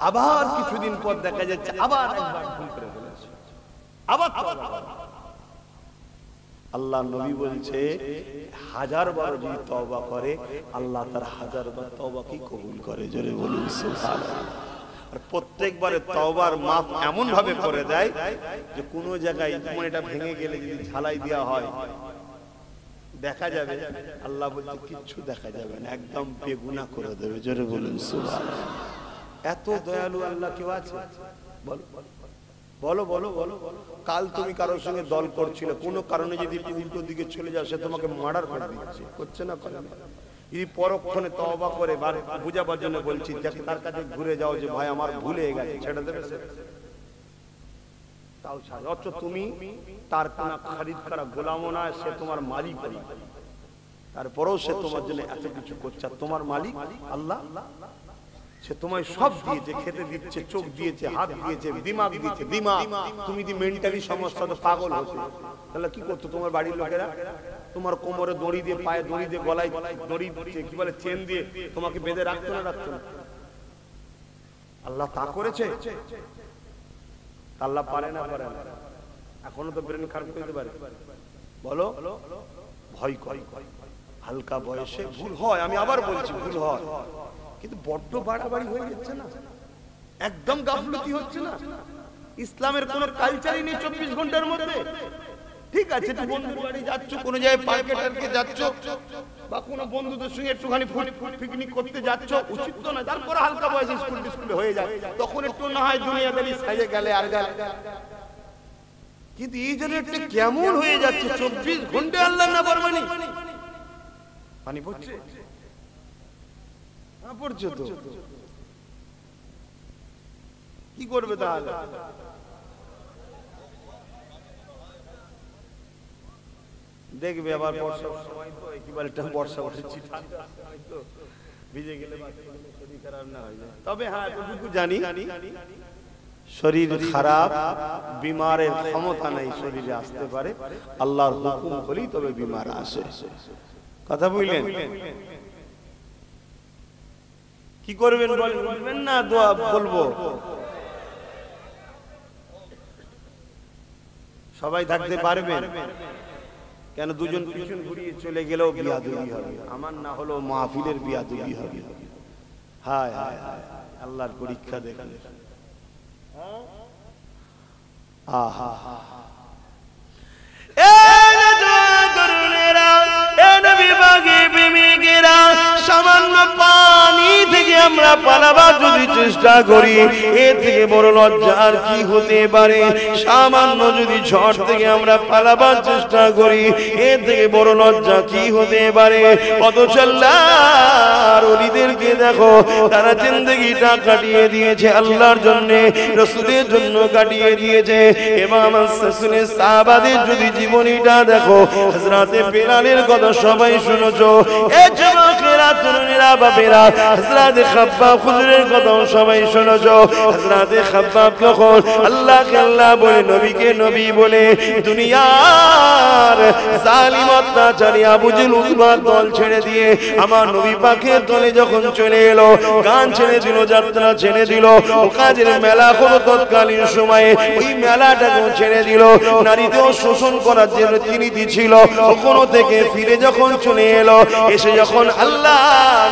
আবার কিছুদিন পর দেখা যাচ্ছে আবার একবার ভুল করে ফেলেছো, আবার আল্লাহ নবী বলছে 1000 বার যদি তওবা করে আল্লাহ তার 1000 বার তওবাকে কবুল করে। জোরে বলুন সুবহানাল্লাহ। আর প্রত্যেকবারে তওবার মাফ এমন ভাবে করে দেয় যে কোনো জায়গায় এটা ভেঙে গেলে যদি ঝালাই দেওয়া হয় দেখা যাবে, আল্লাহ বলছে কিচ্ছু দেখা যাবে না, একদম বেগুনাহ করে দেবে। জোরে বলুন সুবহানাল্লাহ। এত দয়ালু আল্লাহ কেউ আছে? বলো বলো বলো বলো। কাল তুমি কারোর সঙ্গে দল করছিলে, কোনো কারণে যদি উল্টো দিকে চলে যাও, সে তোমাকে মার্ডার করে দিচ্ছে, করছে না? করে না? যদি পরক্ষণে তওবা করে বুঝাবার জন্য বলছি, তার কাছে ঘুরে যাও যে ভাই আমার ভুলে গেছে, ছেড়ে দেবে? তাও ছাড়ে। অথচ তুমি তার কোন খরিদ করা গোলামও না, সে তোমার মালিক, তারপরেও সে তোমার জন্য এত কিছু করছে। তোমার মালিক আল্লাহ, সে তোমায় সব দিয়েছে, খেতে দিচ্ছে, চোখ দিয়েছে, হাত দিয়েছে, দিমাগ দিয়েছে। দিমাগ, তুমি যদি মেন্টালি সমস্যা তো পাগল হতো, তাহলে কি করতো তোমার বাড়ির লোকেরা? তোমার কোমরে দড়ি দিয়ে, পায়ে দড়ি দিয়ে, গলায় দড়ি কি বলে চেন দিয়ে তোমাকে বেঁধে রাখতো না? রাখতো না? আল্লাহ তা করেছে? আল্লাহ পারে না? পারে না? এখনো তো ব্রেন খারাপ করতে পারে। বলো, ভয় করে। হালকা বয়সে ভুল হয়, আমি আবার বলছি ভুল হয়, কিন্তু বড্ড বাড়াবাড়ি হয়ে যাচ্ছে না? একদম গাফলতি হচ্ছে না? ইসলামের কোন কালচারই নেই 24 ঘন্টার মধ্যে। ঠিক আছে, তুমি বন্ধুর বাড়ি যাচ্ছ, কোন জায়গায় পার্কে টার্কে যাচ্ছ, বা কোন বন্ধুদের সঙ্গে একটুখানি পিকনিক করতে যাচ্ছ, উচিত তো না? তারপর হালকা বয়সে স্কুলে হয়ে যায়, তখন একটু না হয় দুনিয়াদারি সাজে গেলে আর গেলে। কিন্তু এই জেনারেটটা কেমন হয়ে যাচ্ছে? 24 ঘন্টা আল্লাহর নাফরমানি। পানি পড়ছে না? পড়ছে তো, কি করবে তাহলে? দেখবে আবার বর্ষার সময় তো একেবারে বর্ষা পড়ছে, ভিজে গেলে শরীর খারাপ না হয়ে যায়। তবে হ্যাঁ, এতটুকু জানি, শরীর খারাপ, বিমারের ক্ষমতা নাই শরীরে আসতে পারে, আল্লাহর হুকুম হলেই তবে বিমার আসে। কথা বুঝলেন? কি করবেন বলবেন না? দোয়া বলবো। সবাই থাকতে পারবেন? কেন দুজন পিছন ঘুরিয়ে চলে গেলেও বিয়াদবি হবে, আমার না হলো মাহফিলের বিয়াদবি হবে। হায় হায় হায়, আল্লাহর পরীক্ষা দেখেন। আহা হা হা, সামান্য পানি থেকে আমরা পালাবার যদি চেষ্টা করি, এর থেকে বড় লজ্জা আর কি হতে পারে? সামান্য যদি ঝড় থেকে আমরা পালাবার চেষ্টা করি, এর থেকে বড় লজ্জা কি হতে পারে? অথচ আল্লাহর ওলিদেরকে দেখো, তারা জিন্দেগিটা কাটিয়ে দিয়েছে আল্লাহর জন্য, রাসূলের জন্য কাটিয়ে দিয়েছে। এবং আমার সাহাবাদের যদি জীবনীটা দেখো, হযরতে বেলালের কথা সবাই শুনেছো। এ যুবকেরা, তরুণীরা, বাপেরা, হযরতে খাব্বাব হুজুরের কথা সবাই শুনেছো। হযরতে খাব্বাব যখন আল্লাহকে আল্লাহ বলে, নবীকে নবী বলে, দুনিয়ার জালিম অত্যাচারী আবু জেহেল উতবার দল ছেড়ে দিয়ে আমার নবী পাকের দলে যখন চলে এলো, গান ছেড়ে দিল, যাত্রা ছেড়ে দিল, কাজের মেলা হলো তৎকালীন সময়ে, ওই মেলাটাকেও ছেড়ে দিল, নারীদেরও শোষণ করার জন্য তিনি দিছিল। ওখান থেকে ফিরে যখন চলে এলো, এসে যখন আল্লাহ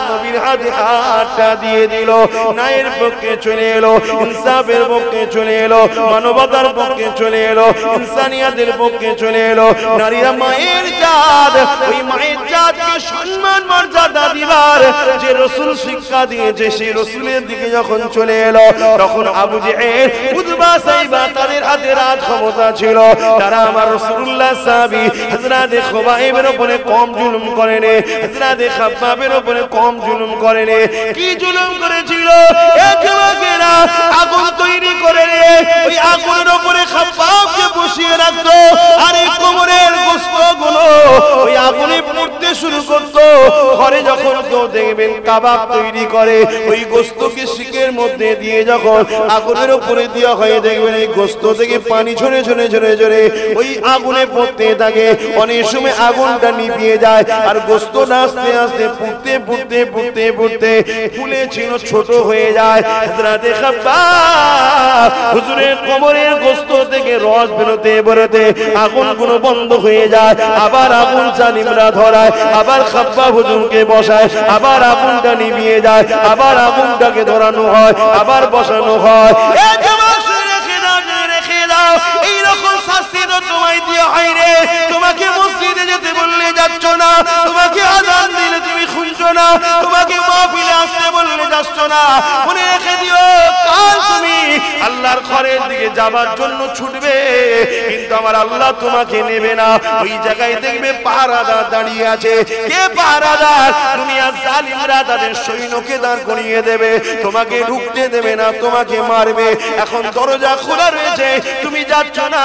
নবীর হাতে হাতটা দিয়ে দিল, ন্যায়ের পক্ষে চলে এলো, ইনসাফের পক্ষে চলে এলো, মানবতার পক্ষে চলে এলো, ইনসানিয়াতের পক্ষে চলে এলো। নারীরা মায়ের জাত, ওই মায়ের জাতকে সম্মান মর্যাদা দিবা আল্লাহর যে রাসূল শিক্ষা দিয়েছে সেই রাসূলের দিকে যখন চলে এলো তখন আবু জেহেল উতবা সাইবা তাদের হাতে রাজ ক্ষমতা ছিল তারা আমার রাসূলুল্লাহ সাহাবী হযরত খুবাইবের উপরে কম জুলুম করেনি হযরত খাব্বাবের উপরে কম জুলুম করেনি কি জুলুম করেছিল এক যুবকেরা আগুন তৈরি করে ওই আগুনের উপরে খাব্বাবকে বসিয়ে রাখতো আর এই কোমরের গোশতগুলো ওই আগুনে পুড়তে শুরু করতো ঘরে যখন কেউ দেখবেন কাবাব তৈরি করে ওই গোশতকে শিকের মধ্যে দিয়ে যখন আগুনের উপরে দেওয়া হয় দেখবেন এই গোশত থেকে পানি ঝরে ঝরে ঝরে ঝরে ওই আগুনে পড়তে থাকে অনেক সময় আগুনটা নিভিয়ে যায় আর গোশতটা আস্তে আস্তে পুড়তে পুড়তে পুড়তে পুড়তে ফুলে ছিল ছোট হয়ে যায় হযরত খাব্বাব হুজুরের কোমরের গোশত থেকে রস বেরোতে বেরোতে আগুনগুলো বন্ধ হয়ে যায় আবার আগুন জালিমরা ধরায় আবার খাব্বাব হুজুরকে বসায় আবার আগুনটা নিভিয়ে যায় আবার আগুনটাকে ধরানো হয় আবার বসানো হয় রেখে দাও এইরকম শাস্তি তো তোমায় দিয়ে হয় রে তোমাকে মসজিদে যেতে বললে যাচ্ছ না তোমাকে আযান দিলে তুমি শুনছো না তোমাকে মাহফিলে আসতে বললে যাচ্ছ না মনে রেখে দিও কাল তুমি আল্লাহর ঘরের দিকে যাবার জন্য ছুটবে কিন্তু আমার আল্লাহ তোমাকে নেবে না ওই জায়গায় দেখবে পাহারাদার দাঁড়িয়ে আছে কে পাহারাদার দুনিয়ার জালিমরা তাদের সৈন্যকে দাঁড় করিয়ে দেবে তোমাকে ঢুকতে দেবে না তোমাকে মারবে এখন দরজা খোলা রয়েছে তুমি যাচ্ছ না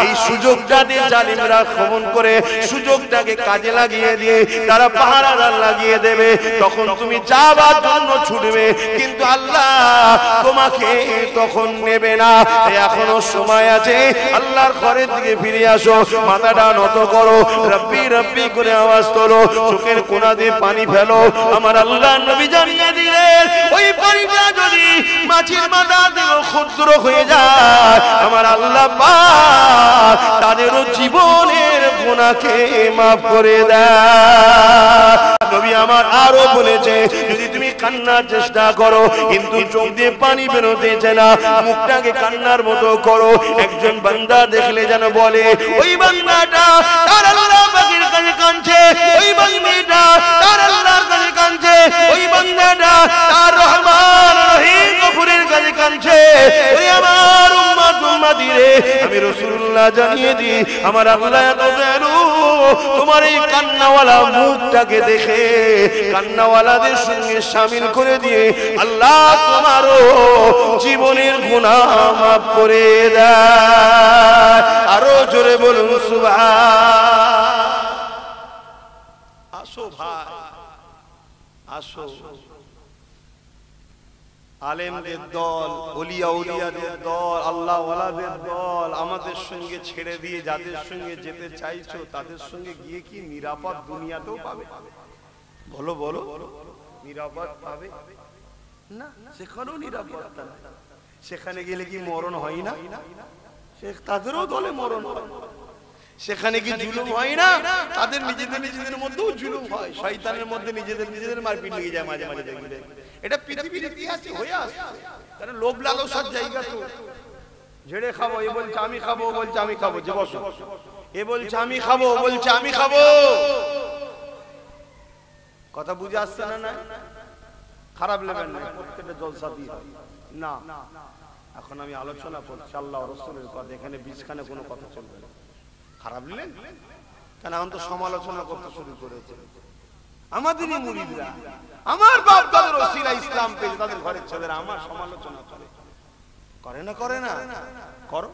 এই সুযোগটা দিয়ে জালিমরা খমন করে সুযোগটাকে কাজে লাগিয়ে দিয়ে তারা পাহারাদার লাগিয়ে দেবে তখন তুমি যাবার জন্য ছুটবে কিন্তু আল্লাহ তোমাকে তখন নেবে না এখনো সময় আছে আল্লাহর ঘরের দিকে ফিরে আসো মাথাটা নত করো রব্বি রব্বি করে আওয়াজ তোলো চোখের কোণা দিয়ে পানি ফেলো আমার আল্লাহ নবী জানিয়ে দিলেন ওই পানিটা যদি মাছির মাথা থেকে ক্ষুদ্র হয়ে যায় আমার আল্লাহ পাক তাদেরও জীবনের গুনাহকে maaf করে দেয় নবী আমার আরো বলেছে যদি তুমি কান্নার চেষ্টা করো কিন্তু চোখ দিয়ে পানি বেরোতেছে না মুখটাকে কান্নার মতো করো একজন বান্দা দেখলে যেন বলে ওই বান্দাটা তার আল্লাহ পাকের কাছে কাঁদছে ওই বান্দাটা তার আল্লাহর কাছে কাঁদছে ওই বান্দাটা তার রহমান রহিম গফুরের কাছে কাঁদছে ওই আমার উম্মত উম্মতি রে আমি রাসূলুল্লাহ জানিয়ে দিই আমার আল্লাহ এত দয়ালু তোমার এই কান্নাওয়ালা মুখটাকে দেখে কান্নাওয়ালাদের সঙ্গে শামিল করে দিয়ে আল্লাহ তোমারও জীবনের গুনাহ maaf করে দেয় আরো জোরে বলুন সুবহান আসো ভাই আসো আলেমদের দল ওলিয়া উলিয়াদের দল আল্লাহ ওয়ালাদের দল আমাদের সঙ্গে ছেড়ে দিয়ে যাদের সঙ্গে যেতে চাইছো তাদের সঙ্গে গিয়ে কি নিরাপদ দুনিয়াতেও পাবে বলো বলো নিরাপদ পাবে না সেখানেও নিরাপত্তা না সেখানে গেলে কি মরণ হয় না তাদেরও দলে মরণ হয় সেখানে কি জুলুম হয় না তাদের নিজেদের মধ্যেও জুলুম হয় শয়তানের মধ্যে নিজেদের মারপিট লেগে যায় মাঝে মাঝে দেখবে এটা পৃথিবীর ইতিহাসে হয়ে আসছে কারণ লোভ লালসার জায়গা তো ঝেড়ে খাবো এ বলছে আমি খাবো ও বলছে আমি খাবো যে বসো এ বলছে আমি খাবো ও বলছে আমি খাবো কথা বুঝে আসছে না না খারাপ লাগবে না প্রত্যেকটা জলসা দিয়ে না এখন আমি আলোচনা করছি আল্লাহ রাসূলের কথা এখানে বিছখানে কোনো কথা চলবে না খারাপ লাগলেন কারণ এখন তো সমালোচনা করতে শুরু করেছে আমাদেরই মুরিদরা আমার বাপ দাদার ওসিলা ইসলাম পেয়ে তাদের ঘরের ছেলেরা আমার সমালোচনা করে না করো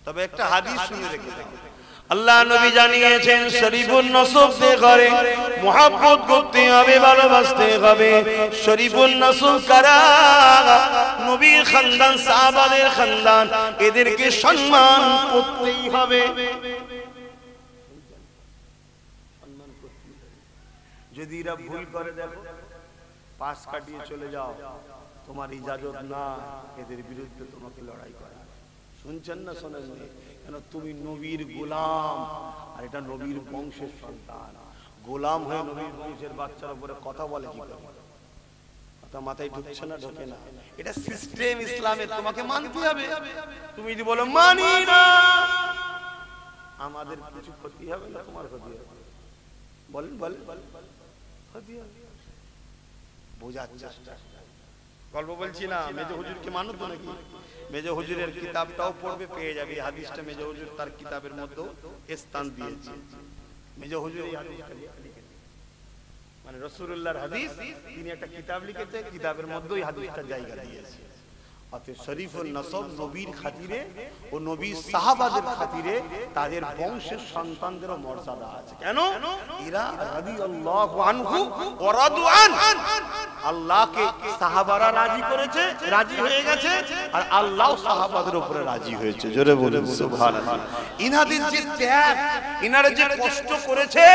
তবে একটা হাদিস শুনে রেখে দেখো আল্লাহ নবী জানিয়েছেন শরীফুন নসবদের ঘরে মুহাব্বত করতে হবে ভালোবাসতে হবে শরীফুন নসব কারা নবীর খানদান সাহাবাদের খানদান এদেরকে সম্মান করতেই হবে যদি এরা ভুল করে দেখো পাশ কাটিয়ে চলে যাও তোমার ইজাজত না এদের বিরুদ্ধে তোমাকে লড়াই করা শুনছেন না শোনেননি কেন তুমি নবীর গোলাম আর এটা নবীর বংশের সন্তান গোলাম হয়ে নবীর বংশের বাচ্চার উপরে কথা বলে কি করে কথা মাথায় ঢুকছে না ঢোকে না এটা সিস্টেম ইসলামের তোমাকে মানতে হবে তুমি যদি বলো মানি না আমাদের কিছু ক্ষতি হবে না তোমার ক্ষতি হবে বলেন ক্ষতি হবে বোঝার চেষ্টা। গল্প বলছি না, মেজো হুজুরকে মানো তো নাকি? মেজো হুজুরের কিতাবটাও পড়বে, পেয়ে যাবে এই হাদিসটা মেজো হুজুর তার কিতাবের মধ্যেও স্থান দিয়েছে। মেজো হুজুর এই হাদিসটা লিখেছেন, মানে রাসূলুল্লাহর হাদিস, তিনি একটা কিতাব লিখেছে, কিতাবের মধ্যে এই হাদিসটা জায়গা দিয়েছে। অতএব শরীফুল নসব নবীর খাতিরে ও নবীর সাহাবাদের খাতিরে তাদের বংশের সন্তানদেরও মর্যাদা আছে। কেন? এরা রাদিয়াল্লাহু আনহু ওয়া রাদু আন, আল্লাহকে সাহাবারা রাজি করেছে, রাজি হয়ে গেছে, আর আল্লাহ সাহাবাদের উপরে রাজি হয়েছে। জোরে বলুন সুবহানাল্লাহ। ইনাদের যে ত্যাগ, ইনারা যে কষ্ট করেছে,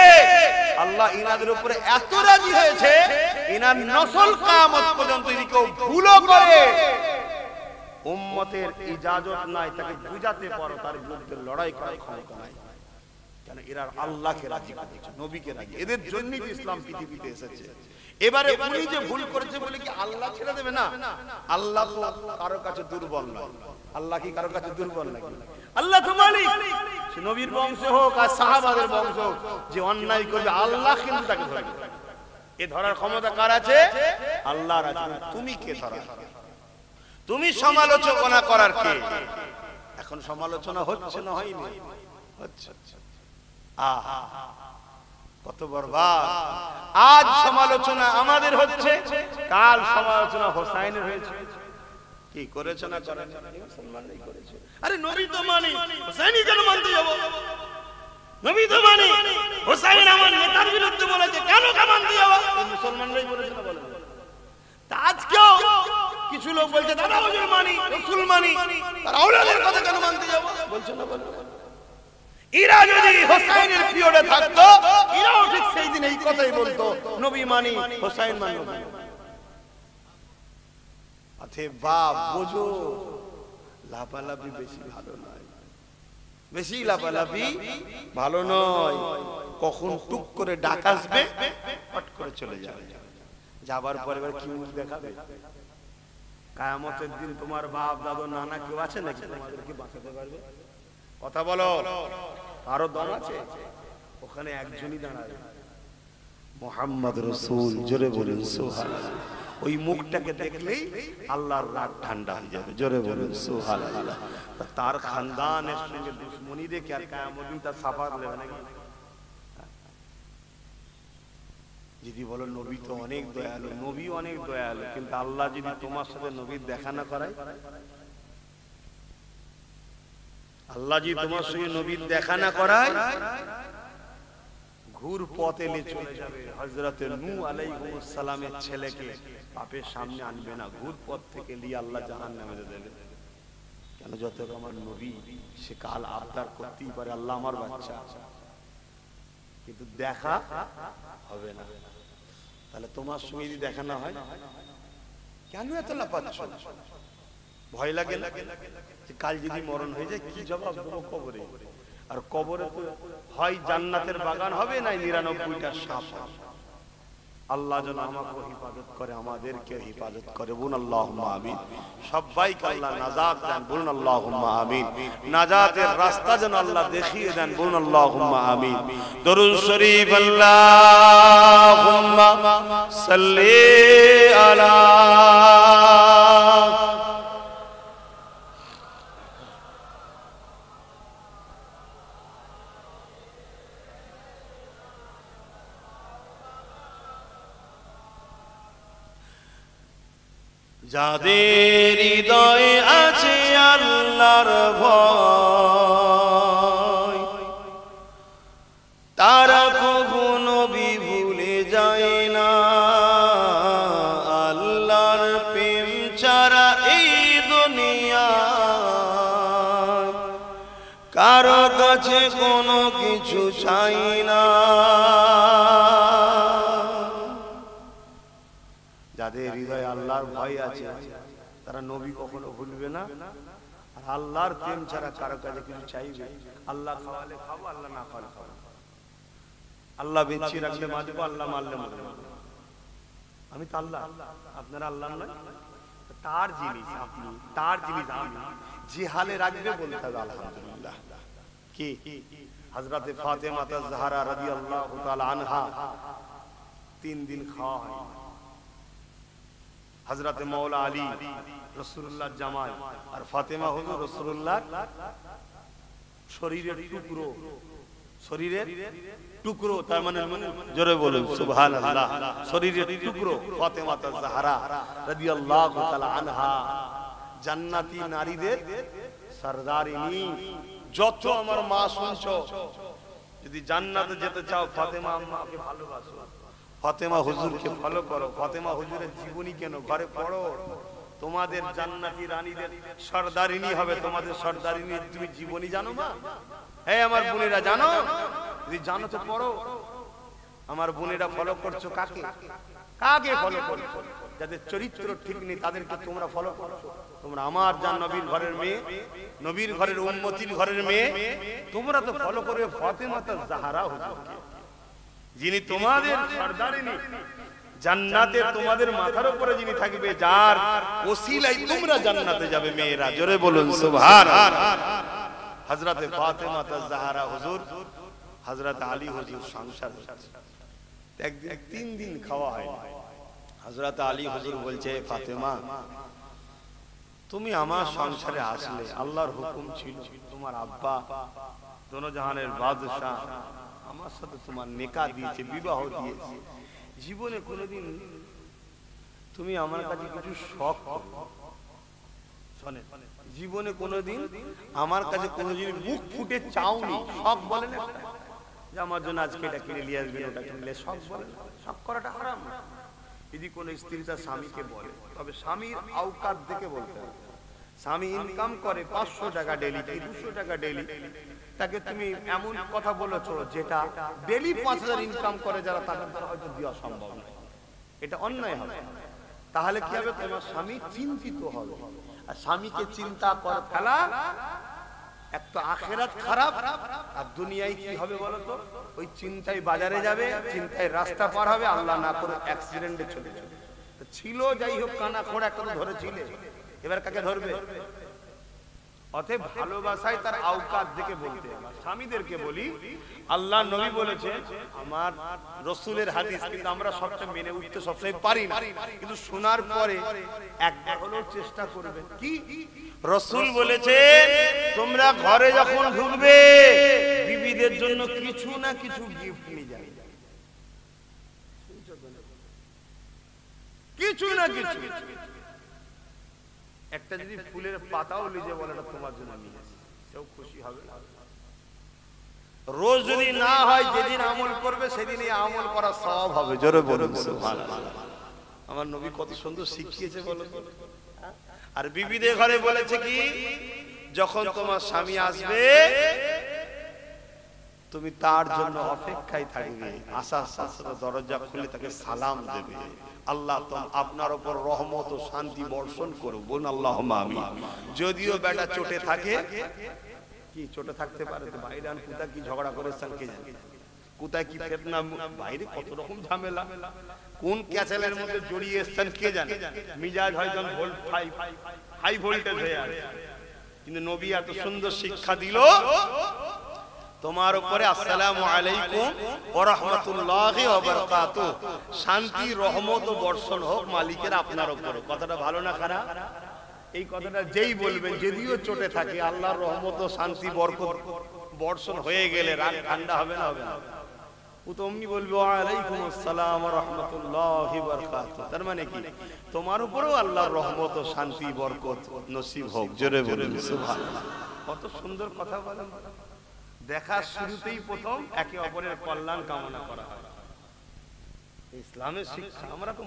আল্লাহ ইনাদের উপরে এত রাজি হয়েছে, ইনার নসল কিয়ামত পর্যন্ত যদি কেউ ভুলও করে, উম্মতের ইজাজত নাই তাকে বুঝাতে পারো, তার বিরুদ্ধে লড়াই করার ক্ষমতা নাই। কেন? এরা আল্লাহকে রাজি করেছে, নবীকে রাজি, এদের জন্যই তো ইসলাম পৃথিবীতে এসেছে। এবারে উনি যে ভুল করেছে বলে কি আল্লাহ ছেড়ে দেবে না? আল্লাহ তো কারো কাছে দুর্বল নয়। আল্লাহ কি কারো কাছে দুর্বল নাকি? আল্লাহ তো মালিক, সে নবীর বংশ হোক আর সাহাবাদের বংশ হোক, যে অন্যায় করবে আল্লাহ কিন্তু তাকে ধরবে। এ ধরার ক্ষমতা কার আছে? আল্লাহর আছে। তুমি কে ধরা? তুমি সমালোচনা করার কে? এখন সমালোচনা হচ্ছে না হয়নি? হচ্ছে। কত বরবাদ! আজ সমালোচনা আমাদের হচ্ছে, কাল সমালোচনা হোসাইনের হয়েছে। কি করেছে না করেন? মুসলমানই করেছে। আরে নবী তো মানি, হোসাইনি কেন মানতে যাব? নবী তো মানি, হোসাইন আমার নেতার বিরুদ্ধে বলেছে, কেন মানতে যাব? মুসলমানরাই বলেছে না বলেন? তা আজকেও কিছু লোক বলছে দাদা হুজুর মানি, রাসূল মানি, আর আওলাদের কথা কেন মানতে যাব? বলছে না বলেন? এরা যদি হোসাইনের পিরিয়ডে থাকতো, এরাও ঠিক সেই দিন এই কথাই বলতো, নবী মানি, হোসাইন মানি। আতে বাপ বোঝো, লাপালাপি বেশি ভালো নয়, বেশি লাপালাপি ভালো নয়। কখন টুক করে ডাক আসবে, পট করে চলে যাবে, যাবার পরে এবার কি মুখ দেখাবে? কিয়ামতের দিন তোমার বাপ দাদু নানা কেউ আছে নাকি তোমাদেরকে বাঁচাতে পারবে? কথা বলো, আরো দল আছে? ওখানে একজনই দাঁড়াবে, মুহাম্মদ রাসূল। জোরে বলুন সুবহানাল্লাহ। ওই মুখটাকে দেখলেই আল্লাহর রাগ ঠান্ডা হয়ে যাবে। জোরে বলুন সুবহানাল্লাহ। তার খানদানের সঙ্গে দুশমনি রেখে আর কিয়ামত দিন তার সাফার নেবে নাকি? যদি বলো নবী তো অনেক দয়ালু, নবী অনেক দয়ালু, কিন্তু আল্লাহ যদি তোমার সাথে নবীর দেখা না করায়, আল্লাহ যদি তোমার সঙ্গে নবীর দেখা না করায়, ঘুর পথে এলে চলে যাবে। হযরতে নূহ আলাইহিস সালামের ছেলেকে বাপের সামনে আনবে না, ঘুর পথ থেকে নিয়ে আল্লাহ জাহান্নামে দেবে। কেন? যত আমার নবী, সে কাল আবদার করতেই পারে আল্লাহ আমার বাচ্চা, কিন্তু দেখা হবে না। তাহলে তোমার সঙ্গে যদি দেখা না হয়, কেন এত লাপাচ্ছ? ভয় লাগে না যে কাল যদি মরণ হয়ে যায় কি জবাব দেবো কবরে? আর কবরে তো হয় জান্নাতের বাগান হবে, না 99টা সাপ। আল্লাহ যেন আমাকে হিফাজত করে, আমাদেরকে হিফাজত করে। বলুন আল্লাহুম্মা আমিন। সবাইকে আল্লাহ নাজাত দেন। বলুন আল্লাহুম্মা আমিন। নাজাতের রাস্তা যেন আল্লাহ দেখিয়ে দেন। বলুন আল্লাহুম্মা আমিন। দরুদ শরীফ আল্লাহুম্মা সাল্লি আলা যাদের হৃদয়ে আছে আল্লাহর ভয়, তারা কখনো ভুলে যায় না। আল্লাহর প্রেম ছাড়া এই দুনিয়ায় কারো কাছে কোনো কিছু চাই না। যাদের হৃদয়ে আল্লাহর ভয় আছে, তারা নবী কখনো ভুলবে না, আর আল্লাহর প্রেম ছাড়া কারো কাছে কিছু চাইবে। আল্লাহ খাওয়ালে খাবো, আল্লাহ না খাওয়ালে খাবো। আল্লাহ বেঁচে রাখলে বাঁচবো, আল্লাহ মারলে মরবো। আমি তো আল্লাহ, আপনারা আল্লাহ নয়। তার জিনিস আপনি, তার জিনিস আমি, যে হালে রাখবে বলতে হবে আলহামদুলিল্লাহ। কি হযরতে ফাতেমা জাহরা রাদিয়াল্লাহু তাআলা আনহা 3 দিন খাওয়া হয়, হযরতে মাওলা আলী রাসূলুল্লাহর জামাই, আর ফাতেমা হুজুর রাসূলুল্লাহ শরীরের টুকরো, শরীরের টুকরো, তার মানে জোরে বলুন সুবহানাল্লাহ, শরীরের টুকরো ফাতেমা জাহরা রাদিয়াল্লাহু তাআলা আনহা, জান্নাতি নারীদের সরদারিনী। যত আমার মা শুনছো, যদি জান্নাতে যেতে চাও ফাতেমা আম্মাকে ভালোবাসো, ফাতেমা হুজুরকে ফলো করো, ফাতেমা হুজুরের জীবনী কেন ঘরে পড়ো, তোমাদের জান্নাতি রানীদের সরদারিনী হবে, তোমাদের সরদারিনী। তুমি জীবনী জানো মা? এই আমার বোনেরা জানো? যদি জানো তো পড়ো। আমার বোনেরা ফলো করছো কাকে? কাকে ফলো করছো? যাদের চরিত্র ঠিক নেই তাদেরকে তোমরা ফলো করছো। তোমরা আমার জান নবীর ঘরের মেয়ে, নবীর ঘরের উম্মতির ঘরের মেয়ে, তোমরা তো ফলো করবে ফাতেমা জাহরা হুজুরকে, যিনি তোমাদের সরদারিনী, জান্নাতে তোমাদের মাথার উপরে যিনি থাকবে, যার ওসিলায় তোমরা জান্নাতে যাবে মেয়েরা। জোরে বলুন সুবহানাল্লাহ। হযরতে ফাতেমা জাহরা হুজুর, হযরত আলী হুজুর সংসার একদিন 3 দিন খাওয়া হয় না। হযরত আলী হুজুর বলছে, ফাতেমা তুমি আমার সংসারে আসলে, আল্লাহর হুকুম ছিল, তোমার আব্বা দোনো জাহানের বাদশাহ আমার সাথে তোমার নিকাহ দিয়েছে, বিবাহ দিয়েছে। জীবনে কোনোদিন তুমি আমার কাছে কিছু শখ শোনে, জীবনে কোনোদিন আমার কাছে কোনোদিন মুখ ফুটে চাওনি। শখ বলেন একটা, যে আমার জন্য আজকে এটা কিনে নিয়ে আসবেন, ওটা কিনলে, শখ বলেন। শখ করাটা হারাম। যদি কোনো স্ত্রী তার স্বামীকে বলে, তবে স্বামীর আওকাত দেখে বলতে হবে। স্বামী ইনকাম করে 500 টাকা ডেলি কি 200 টাকা ডেলি, তাকে তুমি এমন কথা বলেছো যেটা ডেলি 5000 ইনকাম করে যারা, তাদের দ্বারা হয়তো দেওয়া সম্ভব নয়, এটা অন্যায় হবে। তাহলে কি হবে? তোমার স্বামী চিন্তিত হবে। আর স্বামীকে চিন্তা করে ফেলা একটা আখিরাত খারাপ, আর দুনিয়ায় কি হবে বলো তো? ওই চিন্তায় বাজারে যাবে, চিন্তায় রাস্তা পার হবে, আল্লাহ না করে অ্যাক্সিডেন্টে চলে যাবে। ছিল যাই হোক, কানা খোড়া একটা ধরেছিলে, এবার কাকে ধরবে? অতএব ভালোবাসায় তার আওকাত দেখে বলতে হবে। স্বামীদেরকে বলি, আল্লাহ নবী বলেছে, আমার রাসূলের হাদিস, কিন্তু আমরা সবটা মেনে উঠতে সবসময় পারি না, কিন্তু শোনার পরে একবার হলেও চেষ্টা করবে। কি রাসূল বলেছে, তোমরা ঘরে যখন ঢুকবে বিবিদের জন্য কিছু না কিছু গিফট নিয়ে যাবে, কিছু না কিছু। একটা যদি ফুলের পাতাও লিজে বলে না তোমার জন্য নিয়ে আসে, সেও খুশি হবে। রোজ যদি না হয়, যেদিন আমল করবে সেদিন এই আমল করা সওয়াব হবে। জোরে বলুন সুবহানাল্লাহ। আমার নবী কত সুন্দর শিখিয়েছে বলো তো। আর বিবিদের ঘরে বলেছে কি, যখন তোমার স্বামী আসবে তুমি তার জন্য অপেক্ষায় থাকবে, আসার সাথে দরজা খুলে তাকে সালাম দেবে, আল্লাহ আপনার উপর রহমত ও শান্তি বর্ষণ করুক, বলুন আল্লাহুম্মা আমিন। যদিও বেটা চোটে থাকে, কি চোটে থাকতে পারে, তো বাইরে আন কোথায় কি ঝগড়া করেছেন কে জানে, কোথায় কি ফিতনা, বাইরে কত রকম ঝামেলা, কোন ক্যাচেলের মধ্যে জড়িয়ে এসেছেন কে জানে, মিজাজ হয়তো হাই ভোল্টেজ হয়ে আছে। কিন্তু নবী এত সুন্দর শিক্ষা দিল, তোমার উপরে আসসালামু আলাইকুম ওয়া রাহমাতুল্লাহি ওয়া বারাকাতুহু, শান্তি রহমত ও বর্ষণ হোক মালিকের আপনার উপরে। কথাটা ভালো না খারাপ? এই কথাটা যেই বলবেন, যদিও চোটে থাকে, আল্লাহর রহমত ও শান্তি বরকত বর্ষণ হয়ে গেলে রাগ ঠান্ডা হবে না? হবে না? ও তো অমনি বলবে ওয়া আলাইকুম আসসালাম ওয়া রাহমাতুল্লাহি ওয়া বারাকাতুহু, তার মানে কি তোমার উপরেও আল্লাহর রহমত ও শান্তি বরকত নসিব হোক। জোরে বলুন সুবহানাল্লাহ। কত সুন্দর কথা বলেন। দেখা শুরুতেই প্রথম একে অপরের কল্যাণ কামনা করা হয়, ইসলামের শিক্ষা। আমরা তো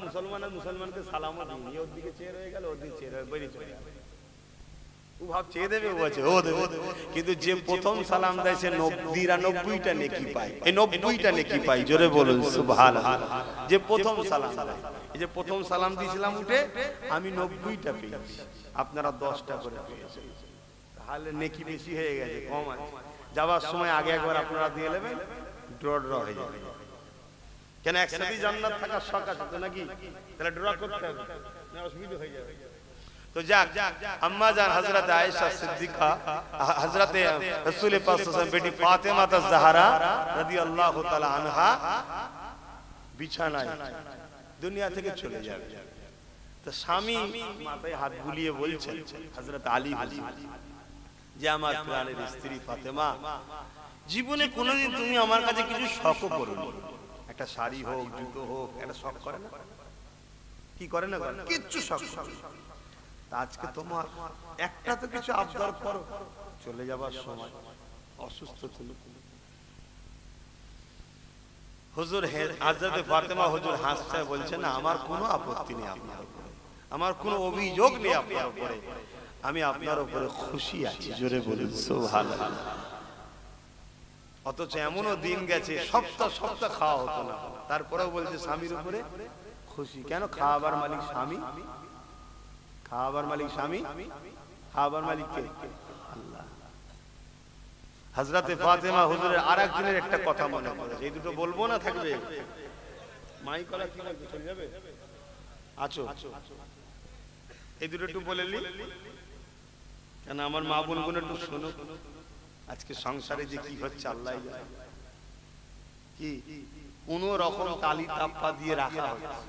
মুসলমানকে সালামও দিই, ওর দিকে চেয়ে রয়ে গেল, ওর দিকে চেয়ে রয়ে বেরিয়ে চলে গেল, ও ভাব চেয়ে দেবে, ও আছে ও দেবে। কিন্তু যে প্রথম সালাম দেয় সে 99টা নেকি পায়, এই 90টা নেকি পায়। জোরে বলুন সুবহানাল্লাহ। যে প্রথম সালাম দেয়, এই যে প্রথম সালাম দিয়েছিলাম উঠে, আমি 90টা পেয়েছি, আপনারা 10টা করে পেয়েছেন, তাহলে নেকি বেশি হয়ে গেছে, কম আছে। যাওয়ার সময় আগে একবার আপনারা দিয়ে নেবেন, ড্র হয়ে যাবে। কেন একসাথে জান্নাত থাকার শখ আছে তো নাকি? তাহলে ড্র করতে হবে, না অসুবিধা হয়ে যাবে। তো যাক, আম্মা জান হযরত আয়েশা সিদ্দিকা, হযরত রাসূল পাক সাল্লাল্লাহু আলাইহি ওয়াসাল্লাম বেটি ফাতেমা জাহরা রাদিয়াল্লাহু তাআলা আনহা বিছানায় দুনিয়া থেকে চলে যাবে। তো স্বামী মাথায় হাত বুলিয়ে বলছেন হযরত আলী যে আমার প্রাণের স্ত্রী ফাতেমা, জীবনে কোনোদিন তুমি আমার কাছে কিছু শখ করোনি, একটা শাড়ি হোক, জুতো হোক, একটা শখ করে না? কি করে না? কিচ্ছু শখ। আজকে তোমার একটা তো কিছু আবদার করো, চলে যাবার সময় অসুস্থ ছিল। হুজুর হযরত ফাতেমা হুজুর হাসছে, বলছে না আমার কোনো আপত্তি নেই আপনার উপরে, আমার কোনো অভিযোগ নেই আপনার উপরে, আমি আপনার উপরে খুশি আছি। জোরে বলুন সুবহানাল্লাহ। অথচ এমনও দিন গেছে সপ্তাহ সপ্তাহ খাওয়া হতো না, তারপরেও বলছে স্বামীর উপরে খুশি। কেন? খাওয়াবার মালিক স্বামী, খাওয়াবার মালিক স্বামী, খাওয়াবার মালিক কে? আল্লাহ। হযরতে ফাতেমা হুজুরের আরেকজনের একটা কথা মনে পড়ে, এই দুটো বলবো না থাকবে মাই করা কি লাগবে, চলে যাবে আছো, এই দুটো একটু বলে নি কেন আমার মা বোনগুলো একটু শোনো। আজকে সংসারে যে কি হচ্ছে আল্লাহ জানে, কি কোন রকম তালি তাপ্পা দিয়ে রাখা হচ্ছে।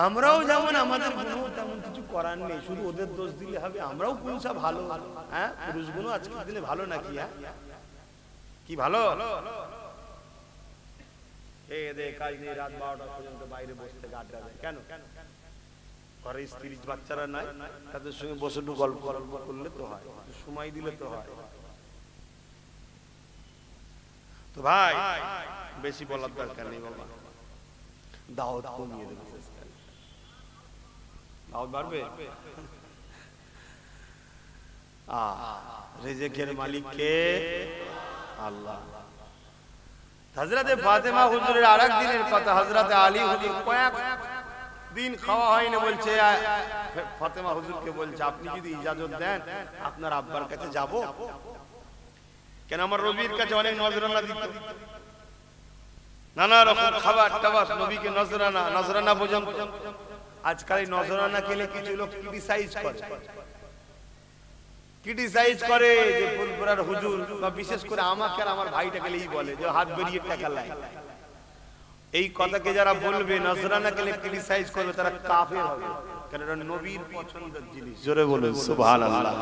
আমরাও যেমন আমাদের গুণও তেমন কিছু করার নেই, শুধু ওদের দোষ দিলে হবে? আমরাও পুরুষা ভালো, হ্যাঁ পুরুষগুলো আজকের দিনে ভালো নাকি? হ্যাঁ কি ভালো? এদের কাজ নেই, রাত 12টা পর্যন্ত বাইরে বসে থেকে আড্ডা দেয়। কেন? ঘরে স্ত্রী বাচ্চারা নাই, তাদের সঙ্গে বসে একটু গল্প করলে তো হয়, সময় দিলে তো হয়। তো ভাই বেশি বলার দরকার নেই বাবা, দাওয়াত কমিয়ে দেবে, দাওয়াত বাড়বে। রিজিকের মালিক কে? আল্লাহ। হযরতে ফাতেমা হুজুরের আরেক দিনের কথা, হযরতে আলী হুজুর কয়েক দিন খাওয়া হয়নি, বলছে ফাতেমা হুজুরকে বলছে আপনি যদি ইজাজত দেন আপনার আব্বার কাছে যাব। কেন? আমার রবির কাছে অনেক নজরানা দিত, নানা রকম খাবার টাবার, নবীকে নজরানা পর্যন্ত। আজকাল এই নজরানা খেলে কিছু লোক ক্রিটিসাইজ করে যে ফুলপুরার হুজুর বা বিশেষ করে আমাকে আর আমার ভাইটাকে এই বলে যে হাত বেরিয়ে টাকা লাই। এই কথাকে যারা বলবে নজরানা খেলে ক্রিটিসাইজ করবে তারা কাফের হবে, কারণ এটা নবীর পছন্দের জিনিস। জোরে বলুন সুবহানাল্লাহ।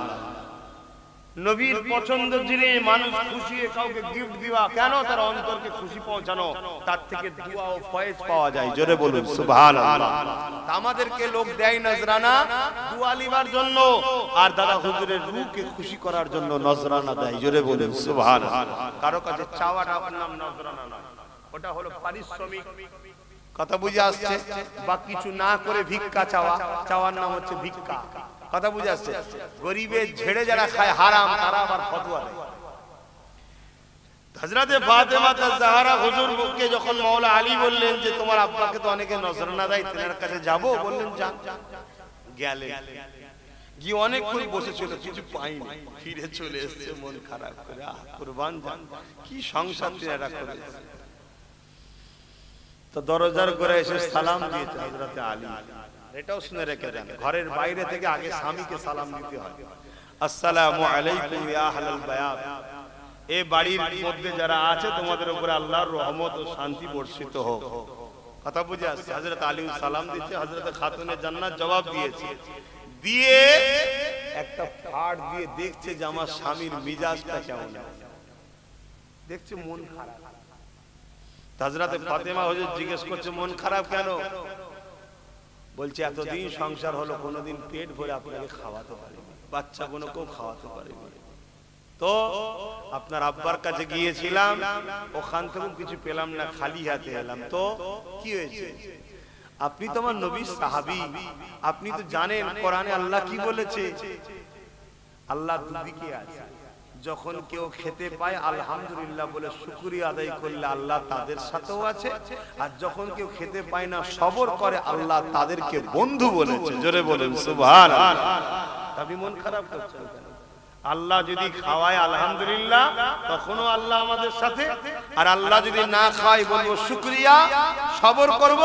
নবীর পছন্দের জিনিস, মানুষ খুশি হয়ে কাউকে গিফট দিবা, কেন? তার অন্তরকে খুশি পৌঁছানো, তার থেকে দোয়া ও ফয়েজ পাওয়া যায়। জোরে বলুন সুবহানাল্লাহ। আমাদেরকে লোক দেয় নজরানা দোয়া লিবার জন্য, আর দাদা হুজুরের রূহকে খুশি করার জন্য নজরানা দেয়। জোরে বলুন সুবহানাল্লাহ। কারো কাছে চাওয়াটা নাম নজরানা নয়, ওটা হলো পারিশ্রমিক। কথা বুঝে আসছে? বা কিছু না করে ভিক্ষা চাওয়া, চাওয়ার নাম হচ্ছে ভিক্ষা। কথা বুঝে আসছে? গরিবের ঝেড়ে যারা খায় হারাম, তারা আবার ফতোয়া দেয়। হযরতে ফাতেমা জাহরা হুজুরকে যখন মাওলা আলী বললেন যে তোমার আব্বাকে তো অনেকে নজরানা দেয়, তেনার কাছে যাব, বললেন যান। গেলেন, গিয়ে অনেকক্ষণ বসেছিল, কিছু পাইনি, ফিরে চলে এসেছে মন খারাপ করে। কুরবান যান, কি সংসার তেনারা করেছে। তো দরজার করে এসে সালাম দিয়েছে হযরতে আলী। এটাও শুনে রেখে দেন, ঘরের বাইরে থেকে আগে স্বামীকে সালাম দিতে হয়। আসসালামু আলাইকুম ইয়া আহলাল বায়াত, এই বাড়ির মধ্যে যারা আছে তোমাদের উপরে আল্লাহর রহমত ও শান্তি বর্ষিত হোক। কথা বুঝে আসছে? হযরত আলী সালাম দিচ্ছে, হযরত খাতুনে জান্নাত জবাব দিয়েছে, দিয়ে একটা ফাড় দিয়ে দেখছে যে আমার স্বামীর মিজাজটা কেমন আছে, দেখছে মন খারাপ। হযরতে ফাতেমা হুজুর জিজ্ঞেস করছে মন খারাপ কেন? বলছে এতদিন সংসার হলো, কোনোদিন পেট ভরে আপনাকে খাওয়াতে পারিনি, বাচ্চা কোনোকেও খাওয়াতে পারিনি, তো আপনার আব্বার কাছে গিয়েছিলাম, ওখান থেকে কিছু পেলাম না, খালি হাতে এলাম, তো কি হয়েছে? আপনি তো আমার নবীর সাহাবী, আপনি তো জানেন কোরআনে আল্লাহ কি বলেছে। আল্লাহ দুদিকে আছে, যখন কেউ খেতে পায় আলহামদুলিল্লাহ বলে শুকরিয়া আদায় করলে আল্লাহ তাদের সাথেও আছে, আর যখন কেউ খেতে পায় না সবর করে আল্লাহ তাদেরকে বন্ধু বলেছে। জোরে বলেন সুবহানাল্লাহ। আপনি মন খারাপ করছেন কেন? আল্লাহ যদি খাওয়ায় আলহামদুলিল্লাহ, তখনও আল্লাহ আমাদের সাথে, আর আল্লাহ যদি না খাওয়ায় বলবো শুকরিয়া, সবর করব,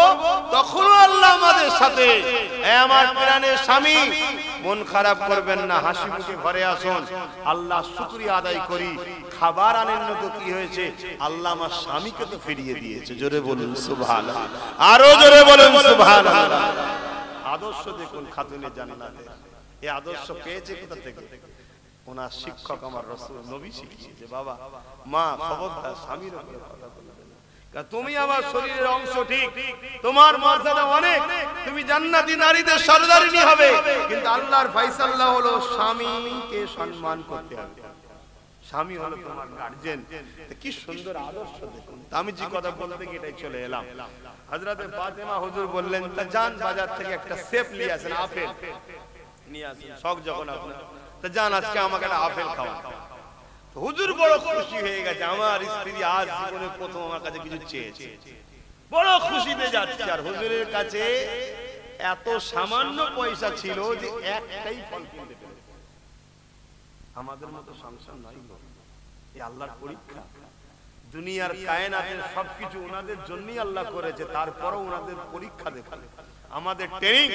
তখনও আল্লাহ আমাদের সাথে। এ আমার প্রাণের স্বামী, মন খারাপ করবেন না, হাসি মুখে ঘরে আসুন, আল্লাহ শুকরিয়া আদায় করি। খাবার আনেন না তো কি হয়েছে, আল্লাহ আমার স্বামীকে তো ফিরিয়ে দিয়েছে। জোরে বলুন সুবহানাল্লাহ, আরো জোরে বলুন সুবহানাল্লাহ। আদর্শ দেখুন খাতুনে জান্নাতের, এই আদর্শ পেয়েছে কোথা থেকে? ওনার শিক্ষক আমার রাসূল নবী শিখিয়েছে। বাবা মা খবরদার স্বামীর উপরে কথা বলবে না, তুমি আমার শরীরের অংশ, ঠিক তোমার মর্যাদা অনেক, তুমি জান্নাতি নারীদের সরদারিনী হবে, কিন্তু আল্লাহর ফয়সালা হলো স্বামীকে সম্মান করতে হবে। স্বামী হলো তোমার গার্জিয়ান। কি সুন্দর আদর্শ দেখুন। আমি যে কথা বলতে গিয়ে এটাই চলে এলাম। হযরতে ফাতেমা হুজুর বললেন, তা যান বাজার থেকে একটা সেব নিয়ে আসেন, আপেল নিয়ে আসেন, শখ যখন আপনার, তা যান আজকে আমাকে একটা আপেল খাওয়ান। হুজুর বড় খুশি হয়ে গেছে, আমার স্ত্রী আজ জীবনে প্রথম আমার কাছে কিছু চেয়েছে, বড় খুশিতে যাচ্ছে। আর হুজুরের কাছে এত সামান্য পয়সা ছিল যে একটাই ফল কিনতে পেরেছে। আমাদের মতো সংসার নাই, এই আল্লাহর পরীক্ষা। দুনিয়ার কায়নাতের সবকিছু ওনাদের জন্যই আল্লাহ করেছে, তারপরও ওনাদের পরীক্ষা দেখুন, আমাদের ট্রেনিং।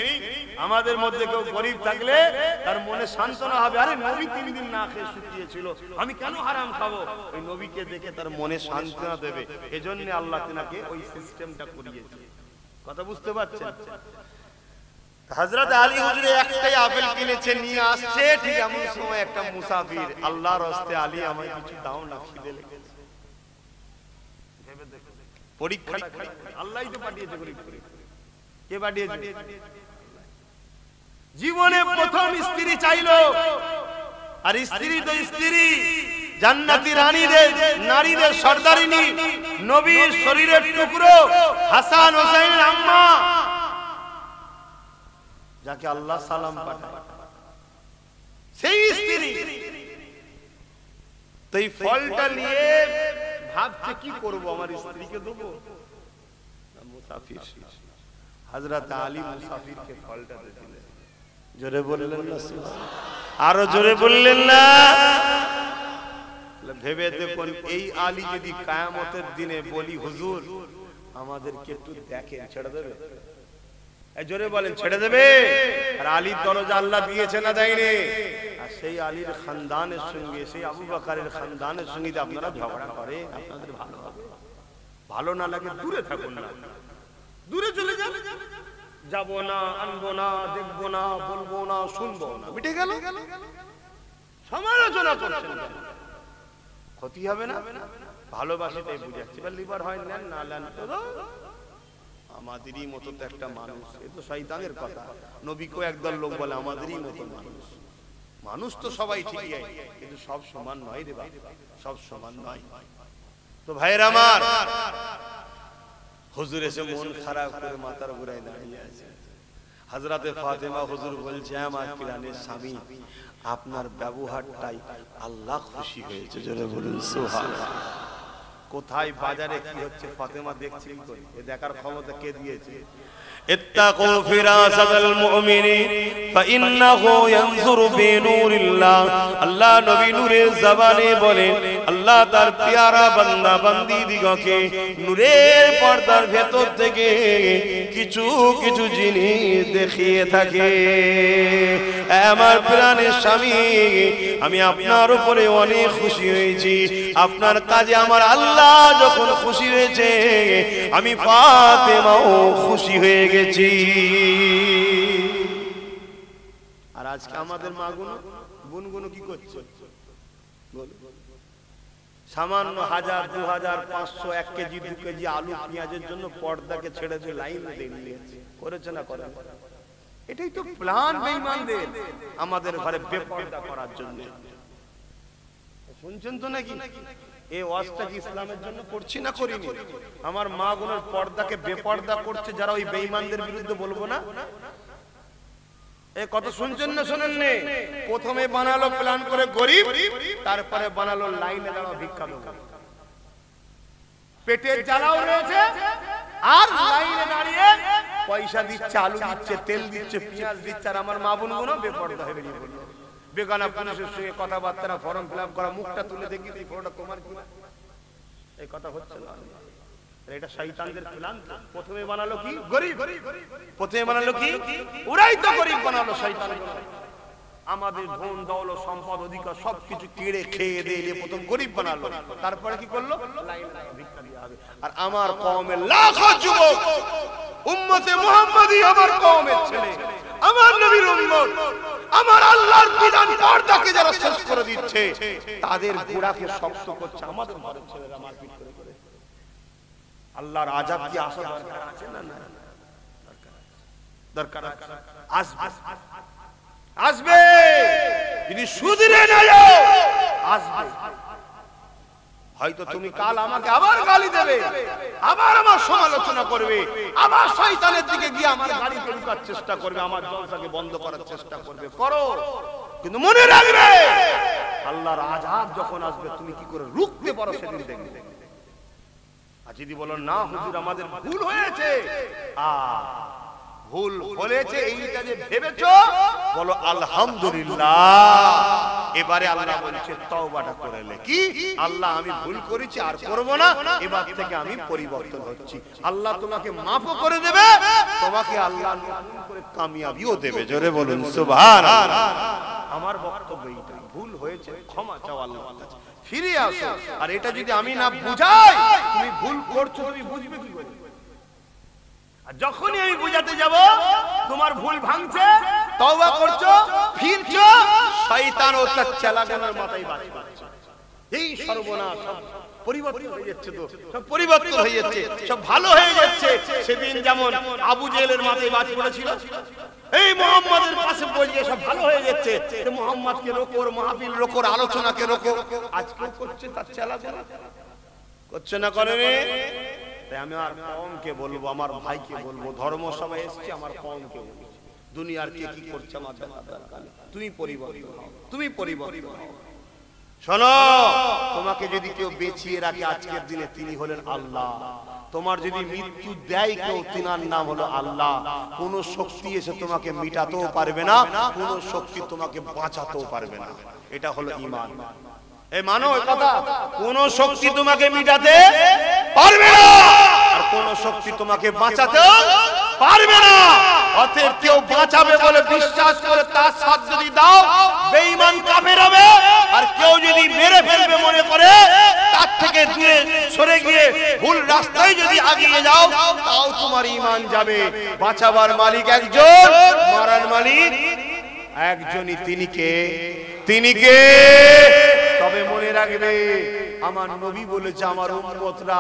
আমাদের মধ্যে কেউ গরিব থাকলে তার মনে সান্ত্বনা হবে, আরে নবী 3 দিন না খেয়ে শুকিয়েছিল, আমি কেন হারাম খাবো? ওই নবীকে দেখে তার মনে সান্ত্বনা দেবে। এজন্য আল্লাহ তিনাকে ওই সিস্টেমটা করিয়েছে। কথা বুঝতে পারছেন? হযরত আলী হুজুরে একটাই আপেল কিনেছে, নিয়ে আসছে, ঠিক এমন সময় একটা মুসাফির, আল্লাহর রাস্তে আলী আমায় কিছু দাও না, খিদে লেগেছে। ভেবে দেখো পরীক্ষাটা আল্লাহই তো পাঠিয়েছে গরিব করে। কে পাঠিয়েছে? জীবনে প্রথম স্ত্রী চাইলো, আর স্ত্রী তো স্ত্রী, জান্নাতি রানীদের নারীদের সরদারিনী, নবীর শরীরের টুকরো, হাসান হোসেনের আম্মা, যাকে আল্লাহ সালাম পাঠায়, সেই স্ত্রী। তো এই ফলটা নিয়ে ভাবছে কি করব, আমার স্ত্রীকে দেবো না মুসাফির? হযরত আলী মুসাফিরকে ফলটা দিলেন। জোরে বললেন না সুবহানাল্লাহ, আরো জোরে বললেন না। ভেবে দেখুন, এই আলী যদি কিয়ামতের দিনে বলি, হুজুর আমাদেরকে একটু দেখেন, ছেড়ে দেবে? জোরে বলেন, ছেড়ে দেবে? আর আলীর দরজা আল্লাহ দিয়েছে না দেয়নি? আর সেই আলীর খানদানের সঙ্গে, সেই আবু বকরের খানদানের সঙ্গে আপনারা ঝগড়া করে, আপনাদের ভালো হবে? ভালো না লাগে দূরে থাকুন না, দূরে চলে যান। যাবো না, আনবো না, দেখবো না, বলবো না, শুনবো না, মিটে গেল। সমালোচনা করছেন, ক্ষতি হবে না? ভালোবাসাটাই বুঝাচ্ছি। বা লিভার হয় নেন, না নেন আমাদেরই মতো তো একটা মানুষ, এ তো শয়তানের কথা। নবীকেও একদল লোক বলে আমাদেরই মতো মানুষ। মানুষ তো সবাই ঠিকই, কিন্তু সব সমান নয় রে ভাই, সব সমান নয়। তো ভাইয়ের আমার, হুজুর এসে মন খারাপ করে মাথার ঘুরায় দাঁড়িয়ে আছে। হযরতে ফাতেমা হুজুর বলছে, আমার প্রাণের স্বামী, আপনার ব্যবহারটাই আল্লাহ খুশি হয়েছে। জোরে বলুন সুবহানাল্লাহ। কোথায় বাজারে কি হচ্ছে ফাতেমা দেখছে, এ দেখার ক্ষমতা কে দিয়েছে? ইত্তাকু ফিরাসাতাল মুমিনি ফাইন্নাহু ইয়ানজুরু বিনূরিল্লাহ। আল্লাহ নবী নূরের জবানে বলেন, আল্লাহ তার পেয়ারা বান্দা বান্দি দিগকে নূরের পর্দার ভেতর থেকে কিছু কিছু জিনিস দেখিয়ে থাকে। আমার প্রাণের স্বামী, আমি আপনার উপরে অনেক খুশি হয়েছি। আপনার কাজে আমার আল্লাহ যখন খুশি হয়েছে, আমি ফাতেমাও খুশি হয়ে গেছি। আর আজকে আমাদের মাগুনো বোনগুলো কি করছে? সামান্য 1000, 2000, 500, 1 কেজি 2 কেজি আলু পেঁয়াজের জন্য পর্দাকে ছেড়ে দিয়ে লাইন দিয়েছে। করেছে না করে? এটাই তো প্ল্যান বেঈমানদের, আমাদের ঘরে বেপরদা করার জন্য। শুনছেন তো নাকি? এই ওয়াজটা কি ইসলামের জন্য করছি না করিনি? আমার মা গুলোর পর্দাকে বেপর্দা করছে যারা, ওই বেঈমানদের বিরুদ্ধে বলবো না? এই কত শুনছেন না শোনেন নে? প্রথমে বানালো প্ল্যান করে গরিব, তারপরে বানালো লাইনে দাঁড়াও ভিক্ষা দেবো। পেটের জ্বালাও রয়েছে, আর লাইনে দাঁড়িয়ে পয়সা দিচ্ছে, আলু দিচ্ছে, তেল দিচ্ছে, পেঁয়াজ দিচ্ছে। আর আমার মা বোন গুলো বেপর্দা হয়ে বেরিয়ে পড়লো। বেগানা পুলিশের সঙ্গে কথাবার্তা, ফর্ম ফিল আপ করা, মুখটা তুলে দেখি ফটোটা তোমার কি, এই কথা হচ্ছে না। এটা শয়তানদের প্ল্যান। প্রথমে বানালো কি গরিব, প্রথমে বানালো কি, ওরাই তো গরিব বানালো শয়তান। আমাদের ধন দৌলত সম্পদ অধিকার সবকিছু কেড়ে খেয়ে দিয়ে প্রথম গরিব বানালো, তারপরে কি করলো? লাইন লাইন ভিক্ষা দেওয়া হবে। আর আমার কওমের লাখো যুবক উম্মতে মুহাম্মাদি, আমার কওমের ছেলে, আমার নবীর উম্মত, আমার আল্লাহর বিধান পর্দাকে যারা শেষ করে দিচ্ছে, তাদের গোড়াকে শক্ত করছে আমাদের ঘরের ছেলেরা মারপিট করে করে। আল্লাহর আযাব কি আসা দরকার আছে না? না, দরকার আসবে, আসবে, যদি শুধরে না যাও আসবে। হয়তো তুমি কাল আমাকে আবার গালি দেবে, আবার আমার সমালোচনা করবে, আবার শয়তানের দিকে গিয়ে আমার গাড়িকে রুকার চেষ্টা করবে, আমার জলসাকে বন্ধ করার চেষ্টা করবে, করো, কিন্তু মনে রাখবে আল্লাহর আযাব যখন আসবে তুমি কি করে রুখতে পারো সেদিন দেখবে। আর যদি বলো না হুজুর আমাদের ভুল হয়েছে, ভুল হয়েছে এইটা যে ভেবেছো, বলো আলহামদুলিল্লাহ। এবারে আল্লাহ বলছে তওবাটা করে নে, কি আল্লাহ আমি ভুল করেছি আর করব না, এবার থেকে আমি পরিবর্তন হচ্ছি। আল্লাহ তোমাকে মাফও করে দেবে, তোমাকে আল্লাহ নতুন করে কামিয়াবিও দেবে। জোরে বলুন সুবহানাল্লাহ। আমার বক্তব্য এইটা, ভুল হয়েছে ক্ষমা চাও আল্লাহর কাছে, ফিরে আসো। আর এটা যদি আমি না বুঝাই তুমি ভুল করছো, তুমি বুঝবে কি করে? আর যখনই আমি বুঝাতে যাব তোমার ভুল ভাঙছে, তওবা করছো, ফিরছো, শয়তান ও তার চালাগানার মাথায় বাজ পাচ্ছে, এই সর্বনাশ, সব পরিবর্তন হয়ে যাচ্ছে, তো সব পরিবর্তন হয়ে যাচ্ছে, সব ভালো হয়ে যাচ্ছে। সেদিন যেমন আবু জেহেলের মাথায় বাজ পড়েছিল, এই মুহাম্মাদের পাশে বসে সব ভালো হয়ে যাচ্ছে, মুহাম্মাদকে রোকো, মাহফিল রোকো, আলোচনাকে রোকো। আজকেও করছে তার চালাগানা, করছে না করেনি? তাই আমি আমার কওমকে বলবো, আমার ভাইকে বলবো, ধর্ম সভায় এসেছি, আমার কওমকে বলবো, দুনিয়ার কে কি করছে আমার দরকার নেই, তুমি পরিবর্তন হও, তুমি পরিবর্তন হও। শোনো, তোমাকে যদি কেউ বেঁচিয়ে রাখে আজকের দিনে, তিনি হলেন আল্লাহ। তোমার যদি মৃত্যু দেয় কেউ, তিনার নাম হলো আল্লাহ। কোন শক্তি এসে তোমাকে মিটাতেও পারবে না, কোন শক্তি তোমাকে বাঁচাতেও পারবে না। এটা হলো ঈমান। এই মানো এই কথা, কোন শক্তি তোমাকে মিটাতে পারবে না, আর কোন শক্তি তোমাকে বাঁচাতে পারবে না। অতএব কেউ বাঁচাবে বলে বিশ্বাস করে তার সাথ যদি দাও, বেঈমান কাফের হবে। আর কেউ যদি মেরে ফেলবে মনে করে, তার থেকে দূরে সরে গিয়ে ভুল রাস্তায় যদি আগিয়ে যাও, তাও তোমার ঈমান যাবে। বাঁচাবার মালিক একজন, মারার মালিক একজনই। তিনি কে? তিনি কে? তবে মনে রাখবে, আমার নবী বলেছে আমার উম্মতরা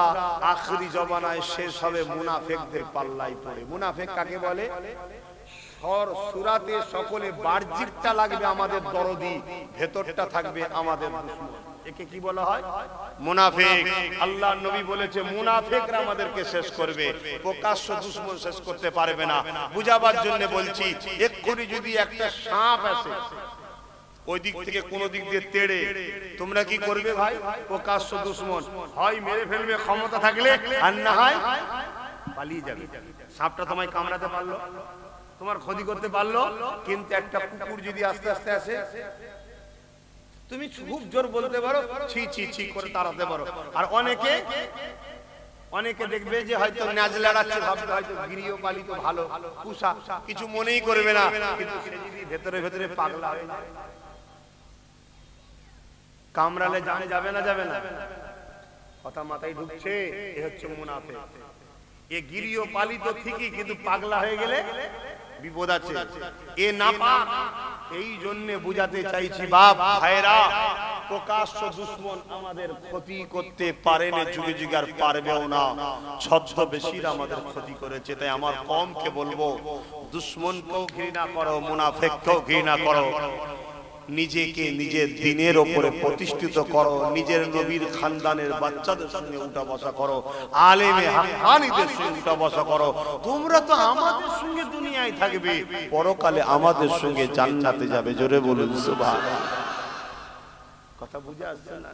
আখিরি জমানায় শেষ হবে মুনাফিকদের পাল্লায় পড়ে। মুনাফিক কাকে বলে? সূরাতে সকলে বাহ্যিকটা লাগবে আমাদের দরদি, ভেতরটা থাকবে আমাদের দুশমন। একে কি বলা হয়? মুনাফিক। আল্লাহর নবী বলেছে মুনাফিকরা আমাদেরকে শেষ করবে, প্রকাশ্য দুশমন শেষ করতে পারবে না। বুঝাবার জন্য বলছি, এক্ষুনি যদি একটা সাপ আসে ওই দিক থেকে কোন দিক দিয়ে তেড়ে, তোমরা কি করবে ভাই? প্রকাশ্য দুশমন, হয় মেরে ফেলবে ক্ষমতা থাকলে, আর না হয় পালিয়ে যাবে। সাপটা তোমায় কামড়াতে পারলো, তোমার ক্ষতি করতে পারলো, কিন্তু একটা কুকুর যদি আস্তে আস্তে আসে, তুমি খুব জোর বলতে পারো, ছি ছি ছি করে তাড়াতে পারো। আর অনেকে দেখবে যে হয়তো নাজ লড়াচ্ছে, ভাববে হয়তো গৃহপালিত ভালো পুষা, কিছু মনেই করবে না, কিন্তু সে যদি ভেতরে ভেতরে পাগলা হয়ে যায়, কামড়ালে জানে যাবে না? যাবে না। কথা মাথায় ঢুকছে? এ হচ্ছে মুনাফিক। এ গৃহপালিত ঠিকই, কিন্তু পাগলা হয়ে গেলে বিপদ আছে। এ নাপাক। এই জন্য বুঝাতে চাইছি বাপ ভাইরা, প্রকাশ্য দুশমন আমাদের ক্ষতি করতে পারে না, যুগে যুগে আর পারবেও না। ছদ্মবেশীরা আমাদের ক্ষতি করেছে। তাই আমার কওমকে বলবো, দুশমনকেও ঘৃণা করো, মুনাফিককেও ঘৃণা করো, নিজেকে নিজের দ্বীনের উপরে প্রতিষ্ঠিত করো, নিজের নবীর খানদানের বাচ্চাদের সঙ্গে উঠা বসা করো, আলেমে হাক্কানীদের সঙ্গে উঠা বসা করো। তোমরা তো আমাদের সঙ্গে দুনিয়ায় থাকবে, পরকালে আমাদের সঙ্গে জান্নাতে যাবে। জোরে বলুন সুবহানাল্লাহ। কথা বুঝে আসছে না?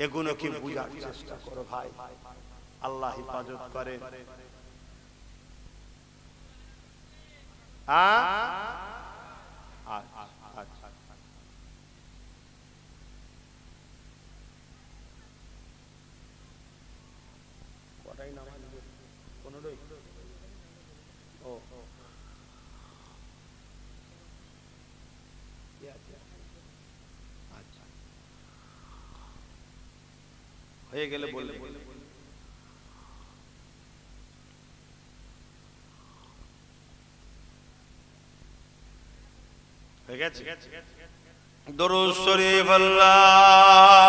এগুলো কি বুঝার চেষ্টা করো ভাই। আল্লাহ হেফাজত করে। হয়ে গেলে বললে হয়ে গেছে। দরুদ শরীফ আল্লাহুম্মা